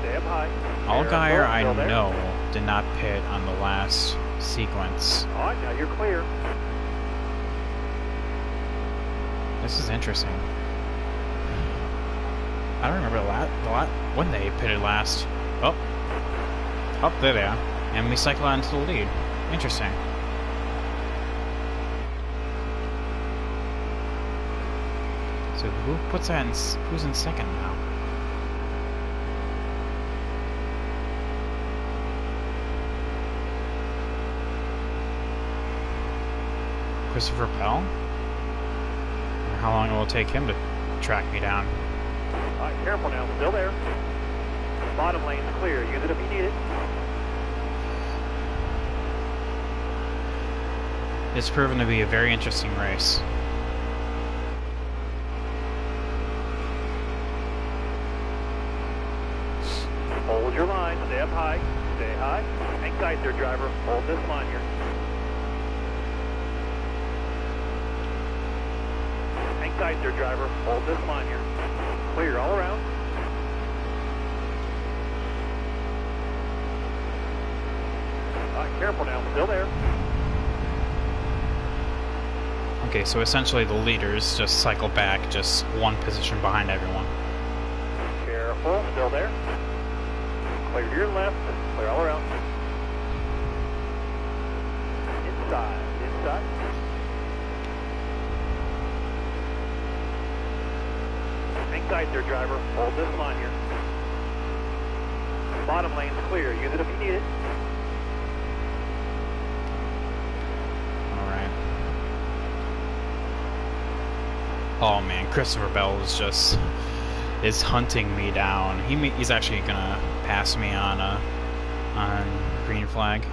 stay up high. Allgaier, I know, did not pit on the last sequence. All right, now you're clear. This is interesting. I don't remember when they pitted last. Oh, there they are, and we cycle out into the lead. Interesting. So who puts that in? Who's in second now? Christopher Bell? Or how long it will take him to track me down? All right, careful now, still there. Bottom lane's clear, use it if you need it. It's proven to be a very interesting race. Hold your line, stay up high, stay high. Hang tight there, driver, hold this line here. Hang tight there, driver, hold this line here. Clear all around. All right, careful now, still there. Okay, so essentially the leaders just cycle back just one position behind everyone. Careful, still there. Clear to your left, clear all around. Inside, inside. Hang tight there, driver. Hold this line here. Bottom lane's clear. Use it if you need it. Alright. Oh man, Christopher Bell is hunting me down. He's actually gonna pass me on green flag.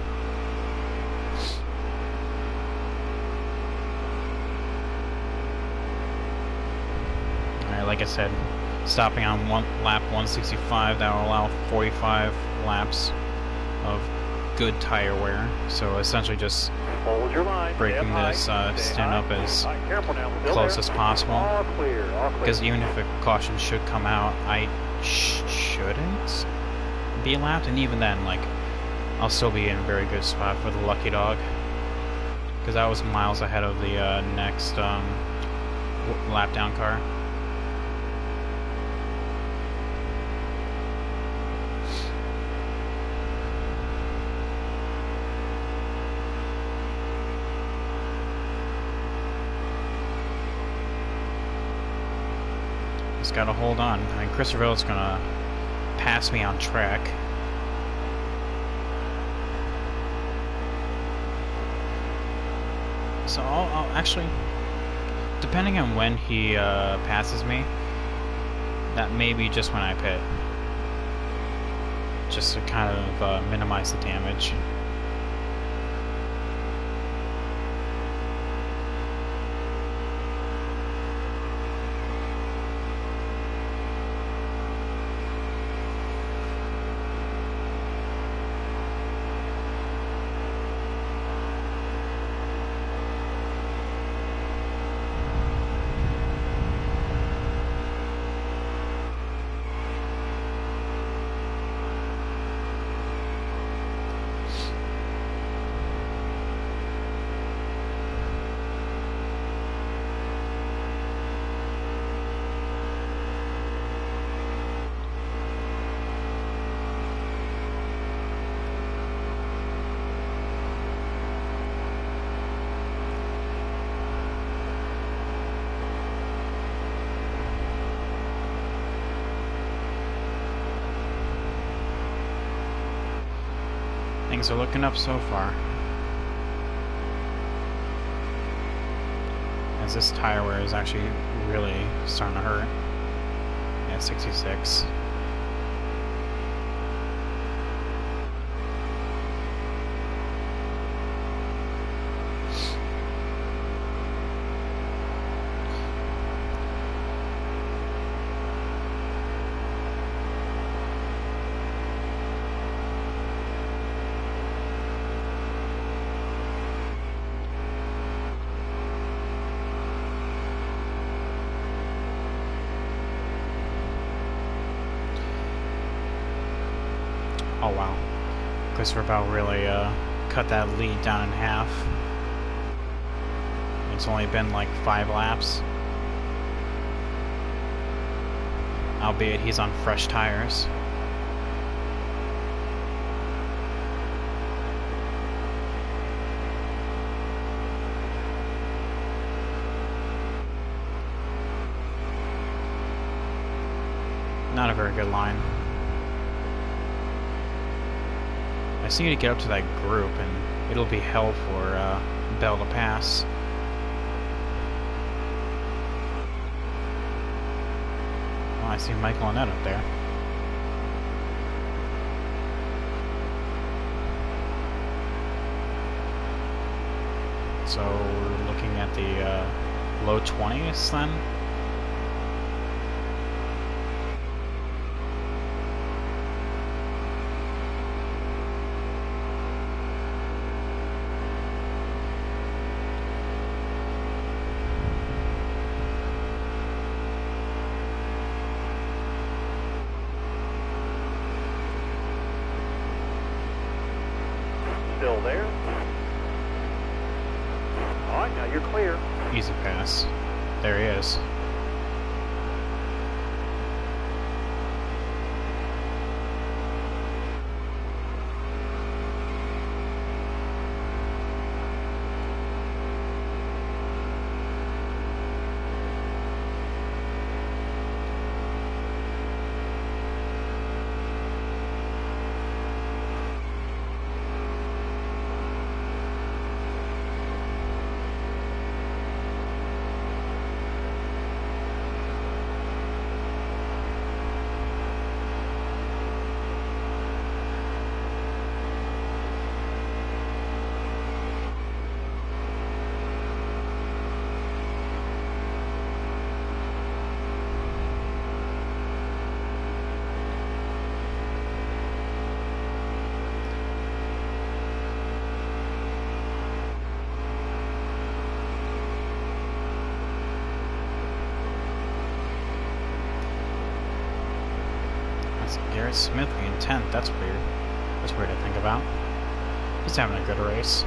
Alright, like I said, stopping on lap 165, that will allow 45 laps of good tire wear. So essentially just hold your line, breaking this stint up as close as possible. All clear, all clear. Because even if a caution should come out, I shouldn't be lapped, and even then, like, I'll still be in a very good spot for the lucky dog. Because I was miles ahead of the next lap down car. Just gotta hold on. I mean, Christopher Bell's gonna pass me on track. So I'll actually, depending on when he passes me, that may be just when I pit. Just to kind of minimize the damage. Things are looking up so far. As this tire wear is actually really starting to hurt. At 66. Oh wow. Christopher Bell really cut that lead down in half. It's only been like 5 laps. Albeit he's on fresh tires. Not a very good line. I just need to get up to that group, and it'll be hell for Bell to pass. Oh, I see Michael Annette up there. So we're looking at the low 20s then. Still there. All right, now you're clear. Easy pass. There he is. Garrett Smith being 10th, that's weird. That's weird to think about. He's having a good race.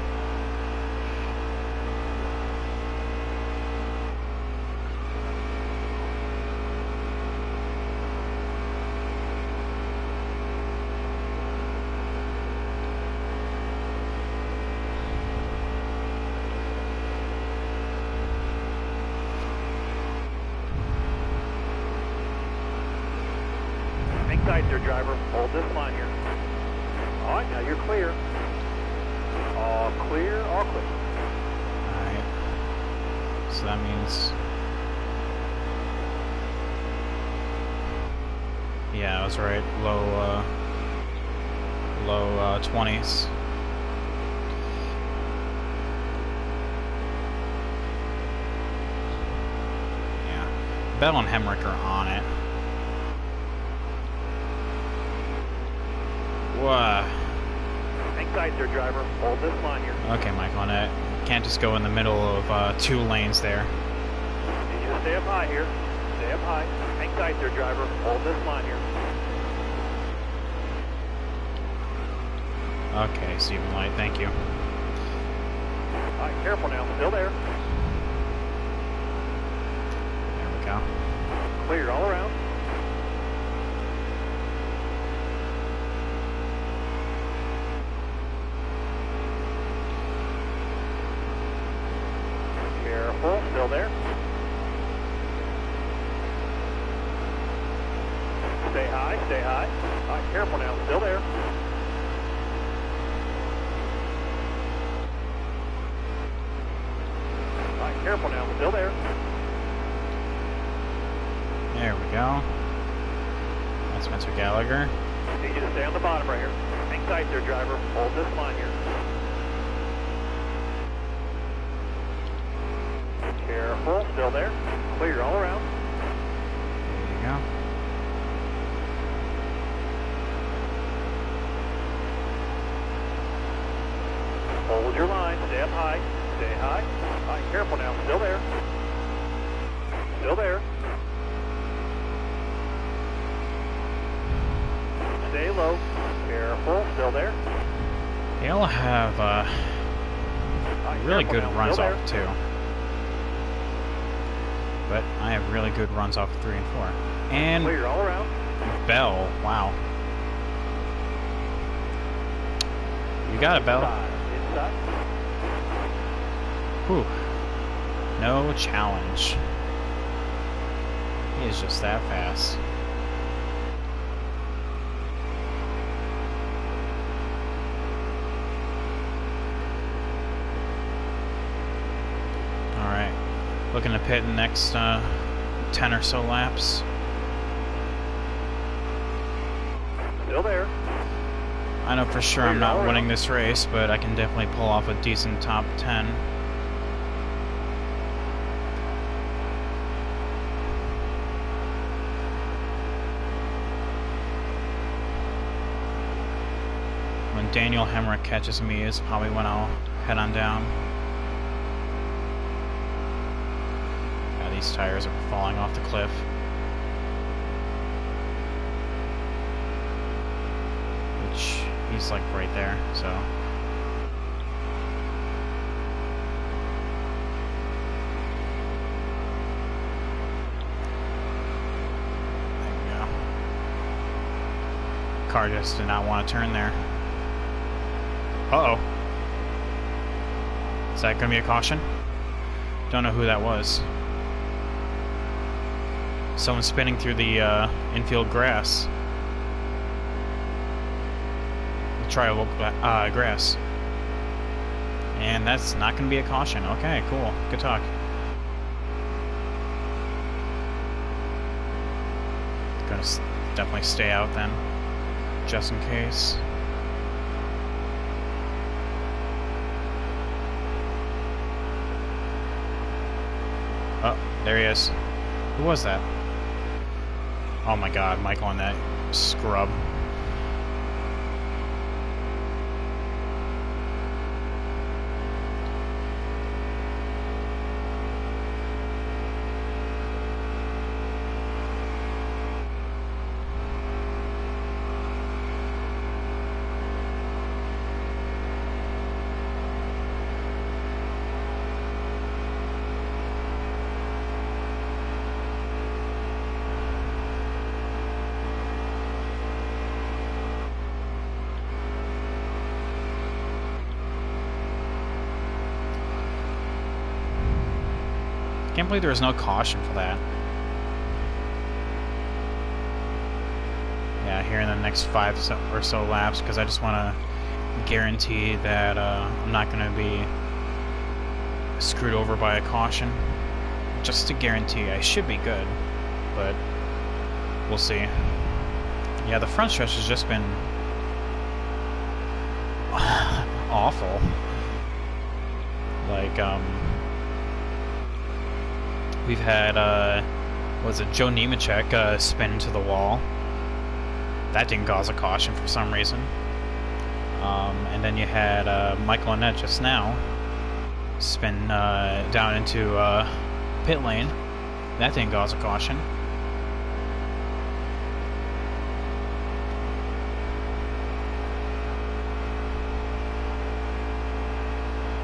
Tight there, driver. Hold this line here. All right, now you're clear. All clear, all clear. Alright. So that means... yeah, I was right. Low 20s. Yeah. Bell and Hemrick are on it. Whoa. Hang tight there, driver. Hold this line here. Okay, Michael Annette. Can't just go in the middle of 2 lanes there. Need you to stay up high here. Stay up high. Hang tight there, driver. Hold this line here. Okay, Stephen Light, thank you. All right, careful now. Still there. There we go. Clear all around. Careful. Still there. Stay high. Stay high. All right, careful now. Still there. All right, careful now. Still there. There we go. That's Spencer Gallagher. Need you to stay on the bottom right here. Hang tight there, driver. Hold this line here. Careful. Still there. Clear all around. There you go. Hold your line. Stay up high. Stay high. All right, careful now. Still there. Still there. Stay low. Careful, still there. They all have really good runs still off there. 2. But I have really good runs off 3 and 4. And Clear all around. Bell, wow. You got it, Bell. Inside. Whew. No challenge. He is just that fast. Alright. Looking to pit in the next 10 or so laps. Still there. I know for sure I'm not winning this race, but I can definitely pull off a decent top 10. When Daniel Hemrick catches me is probably when I'll head on down. Yeah, these tires are falling off the cliff. Which, he's like right there, so. There we go. Car just did not want to turn there. Uh-oh. Is that going to be a caution? Don't know who that was. Someone spinning through the infield grass. Trial grass. And that's not going to be a caution. Okay, cool. Good talk. Gonna definitely stay out then, just in case. Oh, there he is. Who was that? Oh my god, Michael on that scrub. Can't believe there was no caution for that. Yeah, here in the next 5 or so laps, because I just want to guarantee that I'm not going to be screwed over by a caution. Just to guarantee, I should be good, but we'll see. Yeah, the front stretch has just been awful. Like, we've had, was it Joe Nemechek spin into the wall. That didn't cause a caution for some reason. And then you had Michael Annett just now spin down into pit lane. That didn't cause a caution.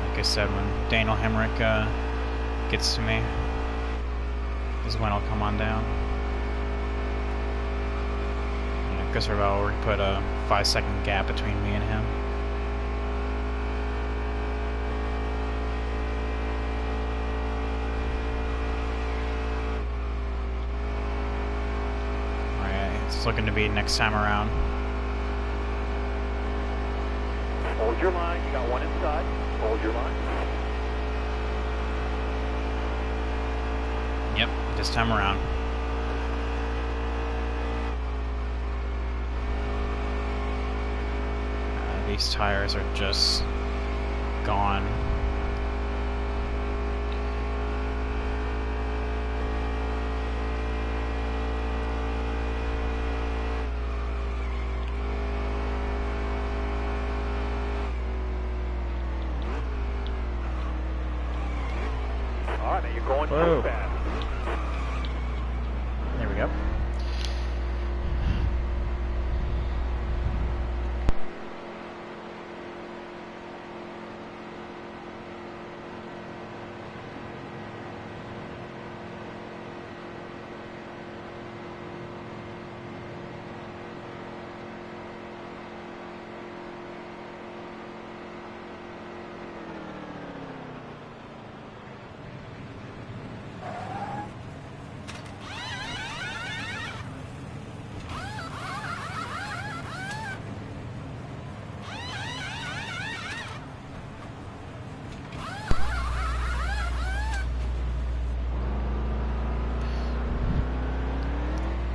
Like I said, when Daniel Hemrick gets to me, is when I'll come on down. Yeah, because I've already put a 5-second gap between me and him. Alright, it's looking to be next time around. Hold your line, you got one inside. Hold your line. Yep, this time around. These tires are just gone. All right, now you're going Whoa. too fast. There we go.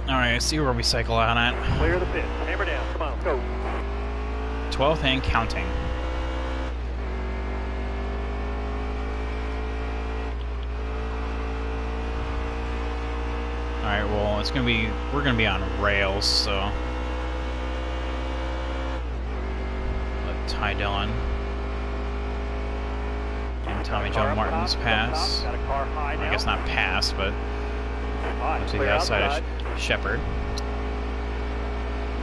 Alright, see where we cycle out at. Clear the pit. Hammer down. Come on, go. 12th and counting. Alright, well, we're gonna be on rails, so. Let Ty Dillon and Tommy John Martin's pass. Got a car high now. I guess not pass, but to the Clear outside of Shepard.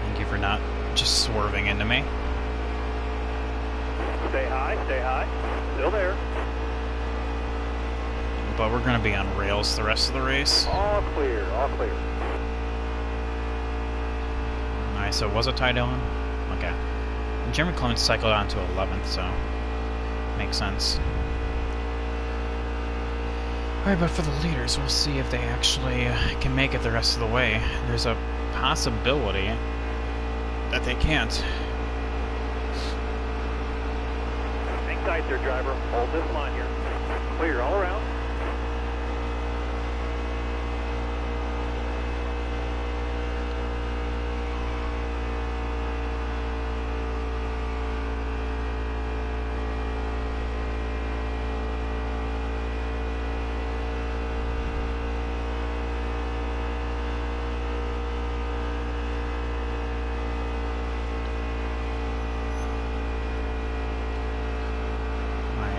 Thank you for not just swerving into me. Stay high, stay high. Still there. But we're going to be on rails the rest of the race. All clear, all clear. Alright, so was it Ty Dillon? Okay. Jeremy Clements cycled on to 11th, so makes sense. Alright, but for the leaders, we'll see if they actually can make it the rest of the way. There's a possibility that they can't. Hang tight there, driver. Hold this line here. Clear all around.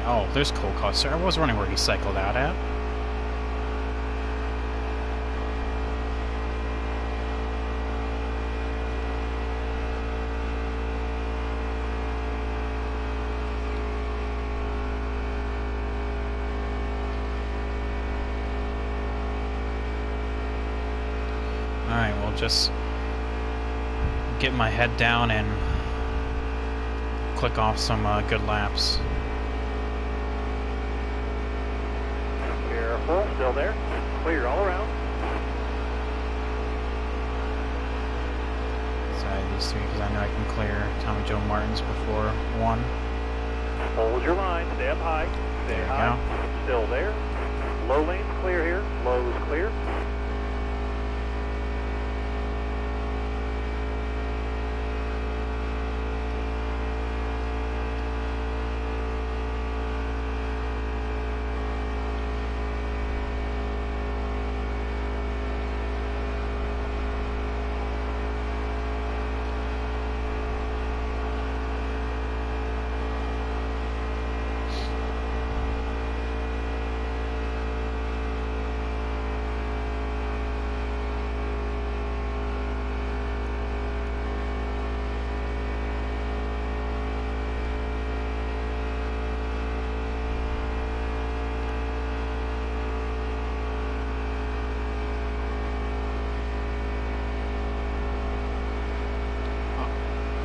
Oh, there's Cole Custer. I was wondering where he cycled out at. Alright, we'll just get my head down and click off some good laps. Still there. Clear all around. Side these three because I know I can clear Tommy Joe Martin's before one. Hold your line. Stay up high. Stay There high. we Still there. Low lane's clear here. Low is clear.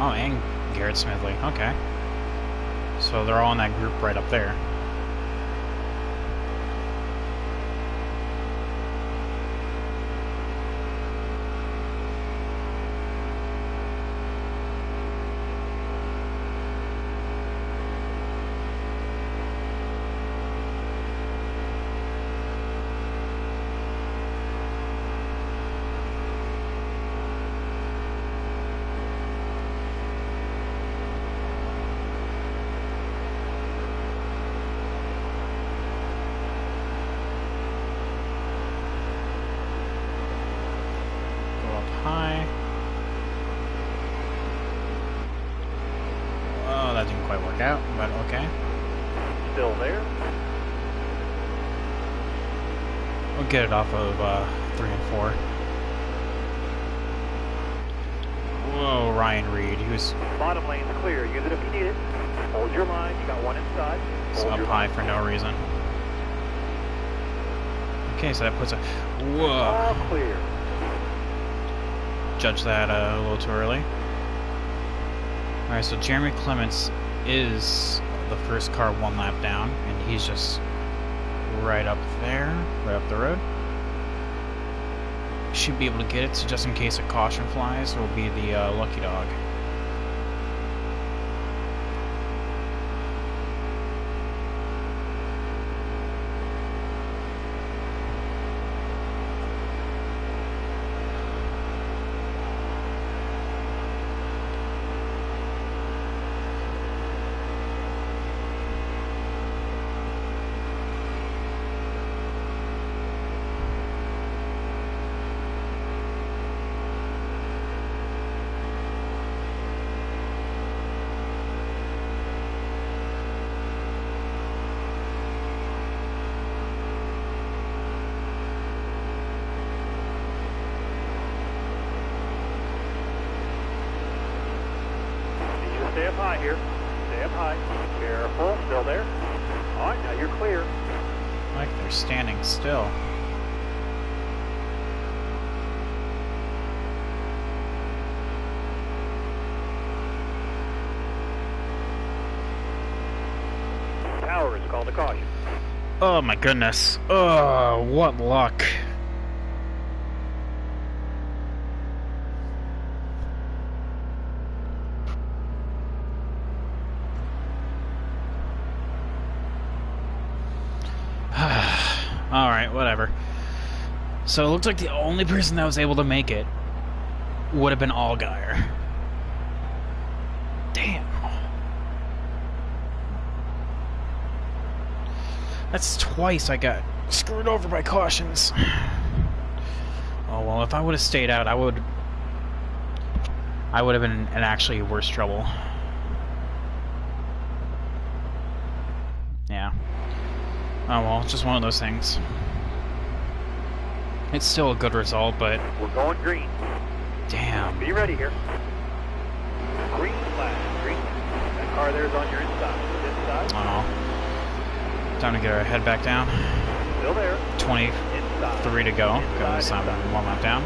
Oh, and Garrett Smithley. Okay. So they're all in that group right up there. High. Oh, that didn't quite work out, but okay. Still there. We'll get it off of 3 and 4. Whoa, Ryan Reed. He was Bottom lane's clear. Use it if you need it. Hold your line. You got one inside. Hold up your high line. for no reason. Okay, so that puts a... All Whoa. clear. Judge that a little too early. Alright, so Jeremy Clements is the first car one lap down, and he's just right up there, right up the road. Should be able to get it, so just in case a caution flies, will be the lucky dog. high here. Stay up high. Careful, still there. All right, now you're clear. Like they're standing still. Tower is called to caution. Oh my goodness. Oh, what luck. Alright, whatever. So it looks like the only person that was able to make it would have been Allgaier. Damn. That's twice I got screwed over by cautions. Oh well, if I would have stayed out, I would have been in actually worse trouble. Yeah. Oh well, it's just one of those things. It's still a good result, but... We're going green. Damn. Be ready here. Green flag, green. That car there's on your inside. Inside. Oh. Time to get our head back down. Still there. 23 to go, because I'm one lap down.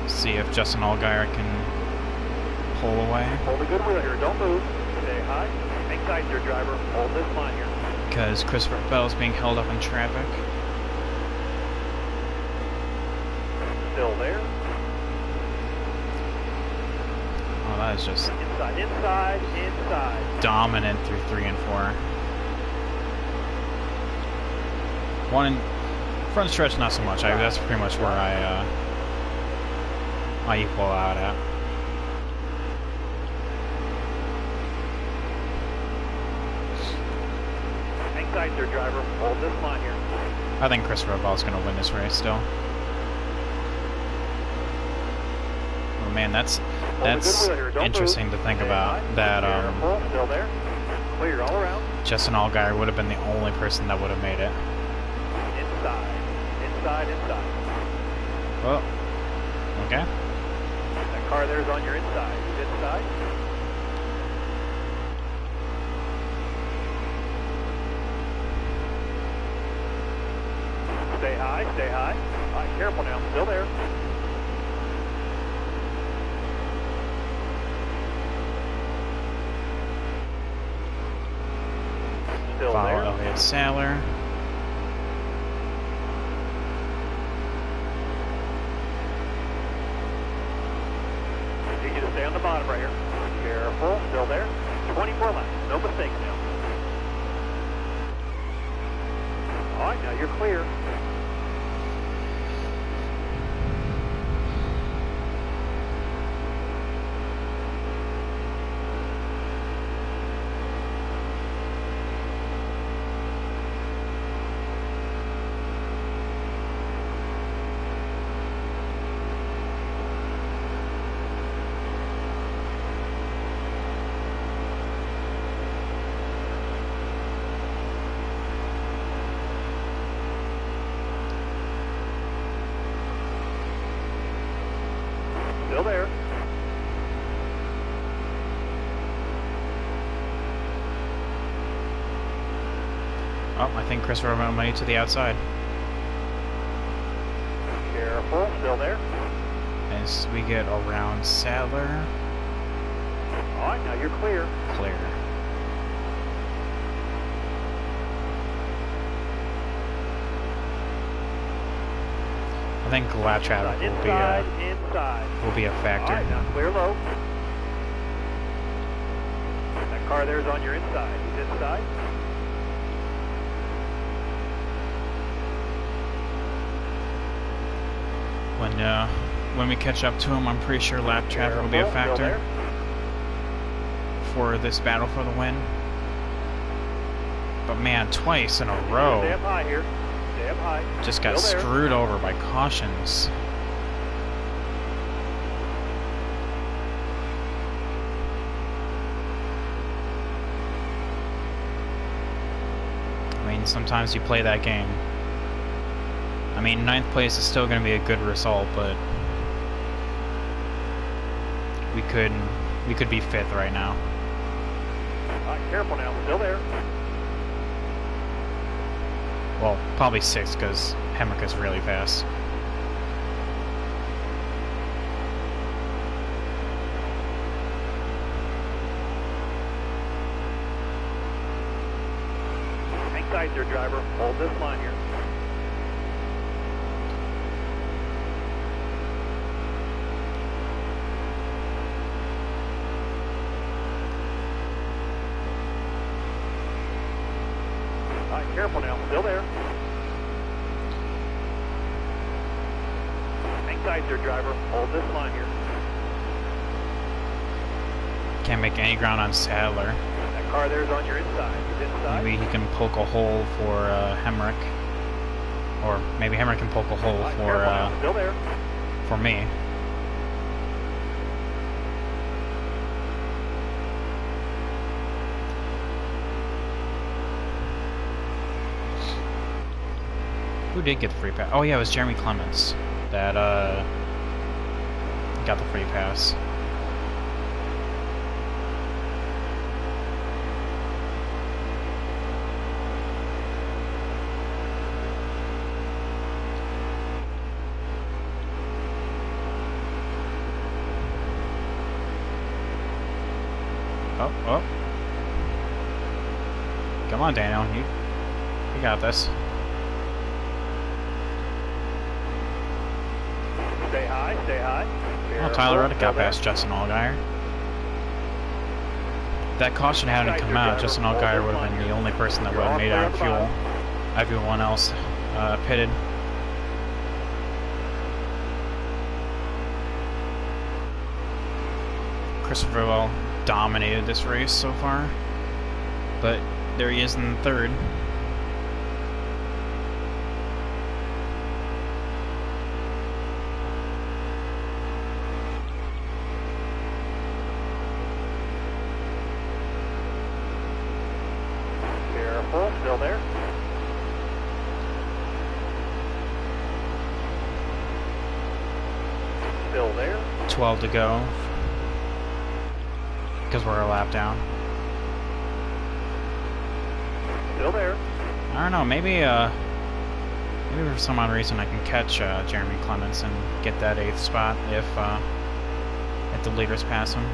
See if Justin Allgaier can pull away. Hold a good wheel here. Don't move. Stay high. Hang tight there, driver. Hold this line here. Because Christopher Bell is being held up in traffic. Still there. Oh, that is just Inside, inside, inside. dominant through 3 and 4. One in front stretch, not so much. That's pretty much where I equal out at. Hang tight there, driver. Hold this line here. I think Christopher Bell's going to win this race still. Oh man, that's interesting to think about. That Still there. Clear all around. Justin Allgaier would have been the only person that would have made it. Inside, inside, inside. Oh, okay. That car there's on your inside. Inside. Stay high, stay high. All right, careful now. Still there. Still Follow there. Elliott Sadler. Need you to stay on the bottom right here. Careful. Still there. 24 laps. No mistakes now. All right, now you're clear. Still there. Oh, I think Christopher made it to the outside. Careful. Still there. As we get around Sadler. All right, now you're clear. Clear. I think lap traffic will be a factor. All right, now clear low. That car there's on your inside. He's inside. When we catch up to him, I'm pretty sure lap traffic will be a factor for this battle for the win. But man, twice in a row. Stay up high here. Stay up high. Just got screwed over by cautions. I mean, sometimes you play that game. I mean, 9th place is still going to be a good result, but we could be 5th right now. All right, careful now, still there. Well, probably 6th because Hemrick is really fast. Hang tight there, driver. Hold this line here. All right, careful now, still there. Hang tight there, driver. Hold this line here. Can't make any ground on Sadler. That car there's on your inside. He's inside. Maybe he can poke a hole for Hemrick. Or maybe Hemrick can poke a hole All right, careful now, still there. for me. Who did get the free pass? Oh yeah, it was Jeremy Clements that got the free pass. Oh. Come on, Daniel. You got this. Stay high, stay high. Well, Tyler Reddick got past Justin Allgaier. If that caution hadn't come out, Justin Allgaier would have been the only person that would have made it on fuel. Everyone else pitted. Christopher Well dominated this race so far, but there he is in the 3rd. Careful, still there. Still there. 12 to go, because we're a lap down. Still there. I don't know, maybe for some odd reason I can catch Jeremy Clements and get that 8th spot if the leaders pass him.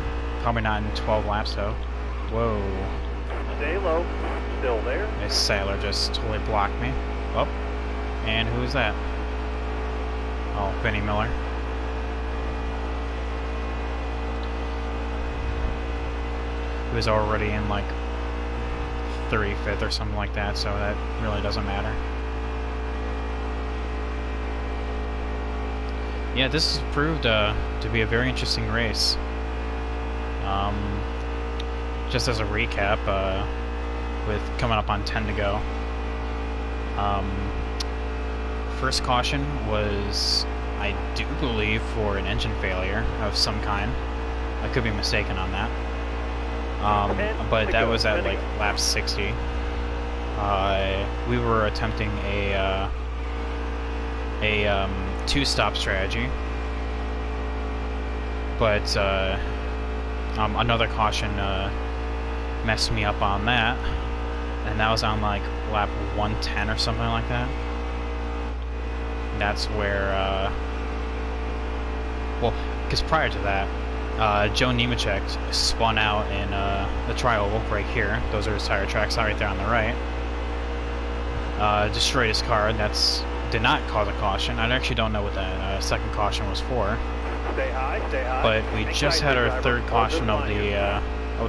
Probably not in 12 laps though. Whoa. Stay low. Still there. This sailor just totally blocked me. Oh, and who's that? Oh, Benny Miller. He was already in like 35th or something like that, so that really doesn't matter. Yeah, this has proved to be a very interesting race. Just as a recap, with coming up on 10 to go. First caution was, I do believe, for an engine failure of some kind. I could be mistaken on that. But that was at like lap 60. We were attempting a two-stop strategy, but another caution messed me up on that, and that was on like lap 110 or something like that. That's where, well, because prior to that, Joe Nemechek spun out in the tri-oval right here. Those are his tire tracks right there on the right. Destroyed his car. Did not cause a caution. I actually don't know what that second caution was for. Stay high, stay high. But we just had our third caution of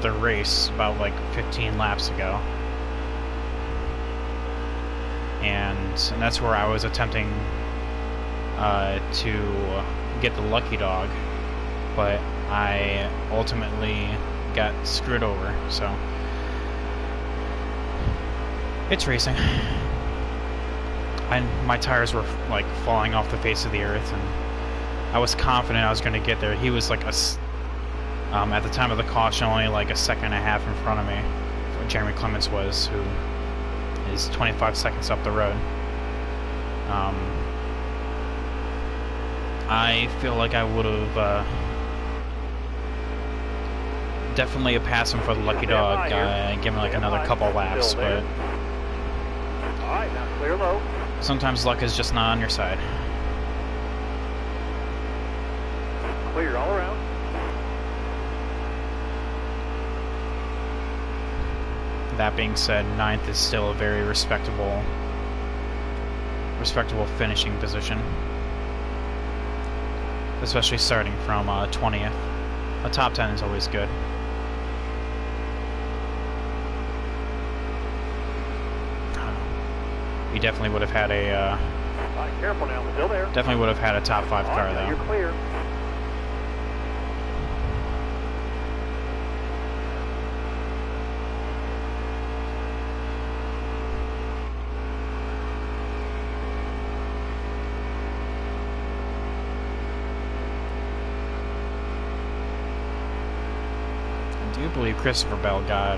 the race about like 15 laps ago. And that's where I was attempting to get the lucky dog, but I ultimately got screwed over, so it's racing. My tires were like falling off the face of the earth, and I was confident I was going to get there. He was like at the time of the caution, only like a second and a half in front of me. Jeremy Clements was, who is 25 seconds up the road. I feel like I would have Definitely a pass him for the lucky dog and give him like another couple laps, but Alright, now clear low. sometimes luck is just not on your side. Clear all around. That being said, 9th is still a very respectable finishing position, especially starting from 20th. A top 10 is always good. We definitely would have had a Alright, careful now, still there. definitely would have had a top 5 car Now though. you're clear. I do believe Christopher Bell got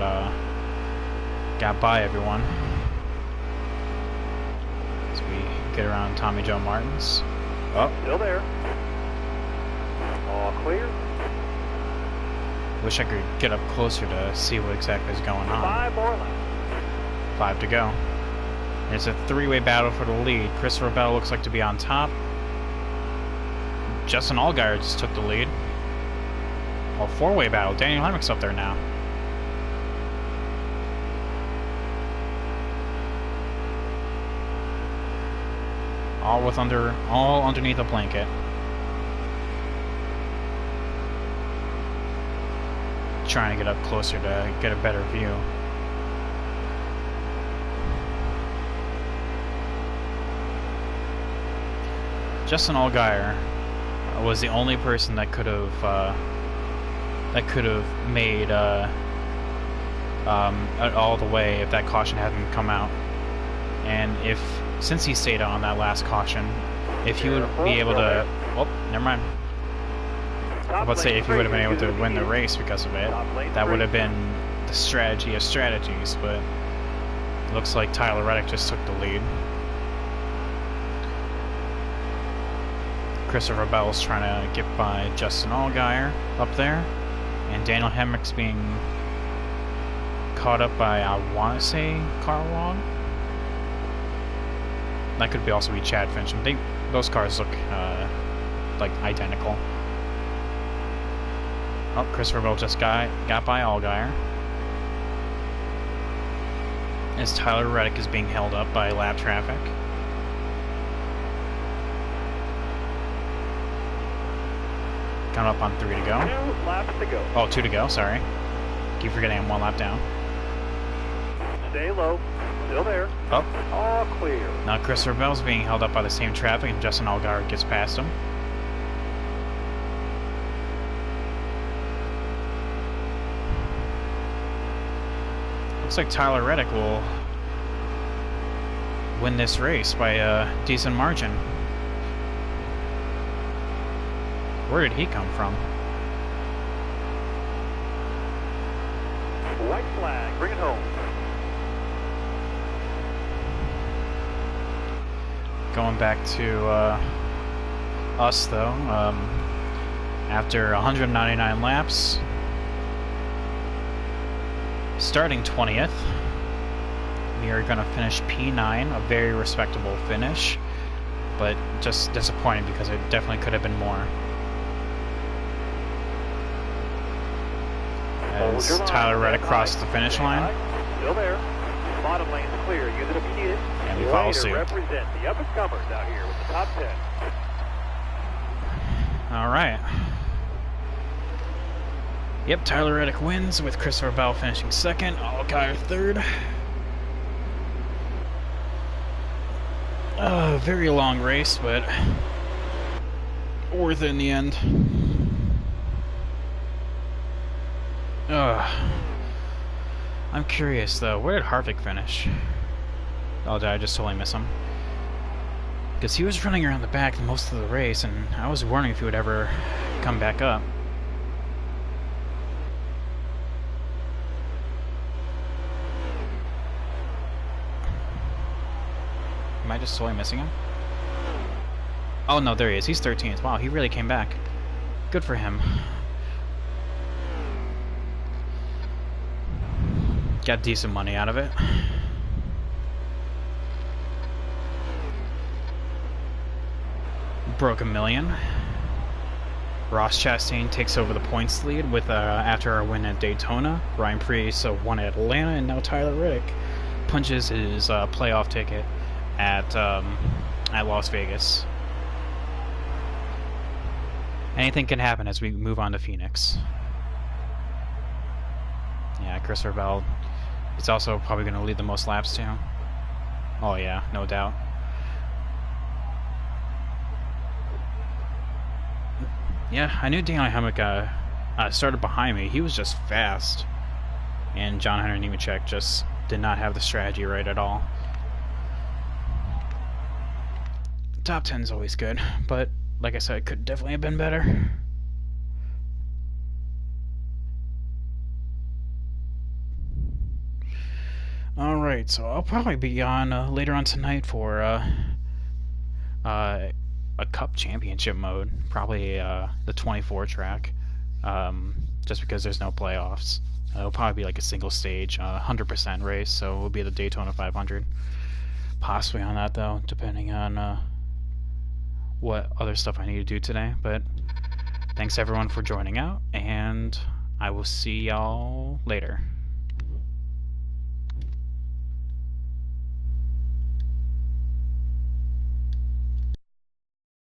by everyone. As we get around Tommy Joe Martins. Oh, Still there. All clear. wish I could get up closer to see what exactly is going on. 5 more laps. 5 to go. And it's a three-way battle for the lead. Christopher Bell looks like to be on top. Justin Allgaier just took the lead. Oh, four-way battle. Daniel Hemrick's up there now. All underneath a blanket. Trying to get up closer to get a better view. Justin Allgaier was the only person that could have made all the way if that caution hadn't come out. And since he stayed on that last caution, if he would be able to, oh, never mind. I was about to say if he would have been able to win the race because of it, that would have been the strategy of strategies. But it looks like Tyler Reddick just took the lead. Christopher Bell's trying to get by Justin Allgaier up there, and Daniel Hemrick's being caught up by, I want to say, Carl Wong. That could also be Chad Fincham. Those cars look like identical. Oh, Christopher Bell just got by Allgaier. As Tyler Reddick is being held up by lap traffic. Coming up on 3 to go. 2 laps to go. Oh, 2 to go, sorry. Keep forgetting I'm 1 lap down. Stay low. Still there. Oh. All clear. Now Christopher Bell's being held up by the same traffic, and Justin Allgaier gets past him. Looks like Tyler Reddick will win this race by a decent margin. Where did he come from? White flag. Bring it home. Going back to us, though, after 199 laps, starting 20th, we are going to finish P9, a very respectable finish, but just disappointing because it definitely could have been more. As Tyler Reddick crossed the finish line. Still there. Bottom lane's clear. Use it if you need it. And we follow suit. Represent the up-and-comers out here with the top 10. All right. Yep, Tyler Reddick wins with Christopher Bell finishing second, Allgaier third. Very long race, but worth it in the end. I'm curious though, where did Harvick finish? Oh, did I just totally miss him? Because he was running around the back most of the race, and I was wondering if he would ever come back up. Am I just totally missing him? Oh no, there he is. He's 13th. Wow, he really came back. Good for him. Got decent money out of it. Broke $1 million. Ross Chastain takes over the points lead with after our win at Daytona. Ryan Preece won at Atlanta, and now Tyler Reddick punches his playoff ticket at Las Vegas. Anything can happen as we move on to Phoenix. Yeah, Christopher Bell is also probably going to lead the most laps too. Oh yeah, no doubt. Yeah, I knew Daniel Hemrick started behind me. He was just fast. And John Henry Nemechek just did not have the strategy right at all. Top 10 is always good, but like I said, it could definitely have been better. Alright, so I'll probably be on later on tonight for a Cup Championship mode, probably the 24 track, just because there's no playoffs. It'll probably be like a single stage, 100% race, so it'll be the Daytona 500. Possibly on that though, depending on what other stuff I need to do today. But thanks everyone for joining out, and I will see y'all later.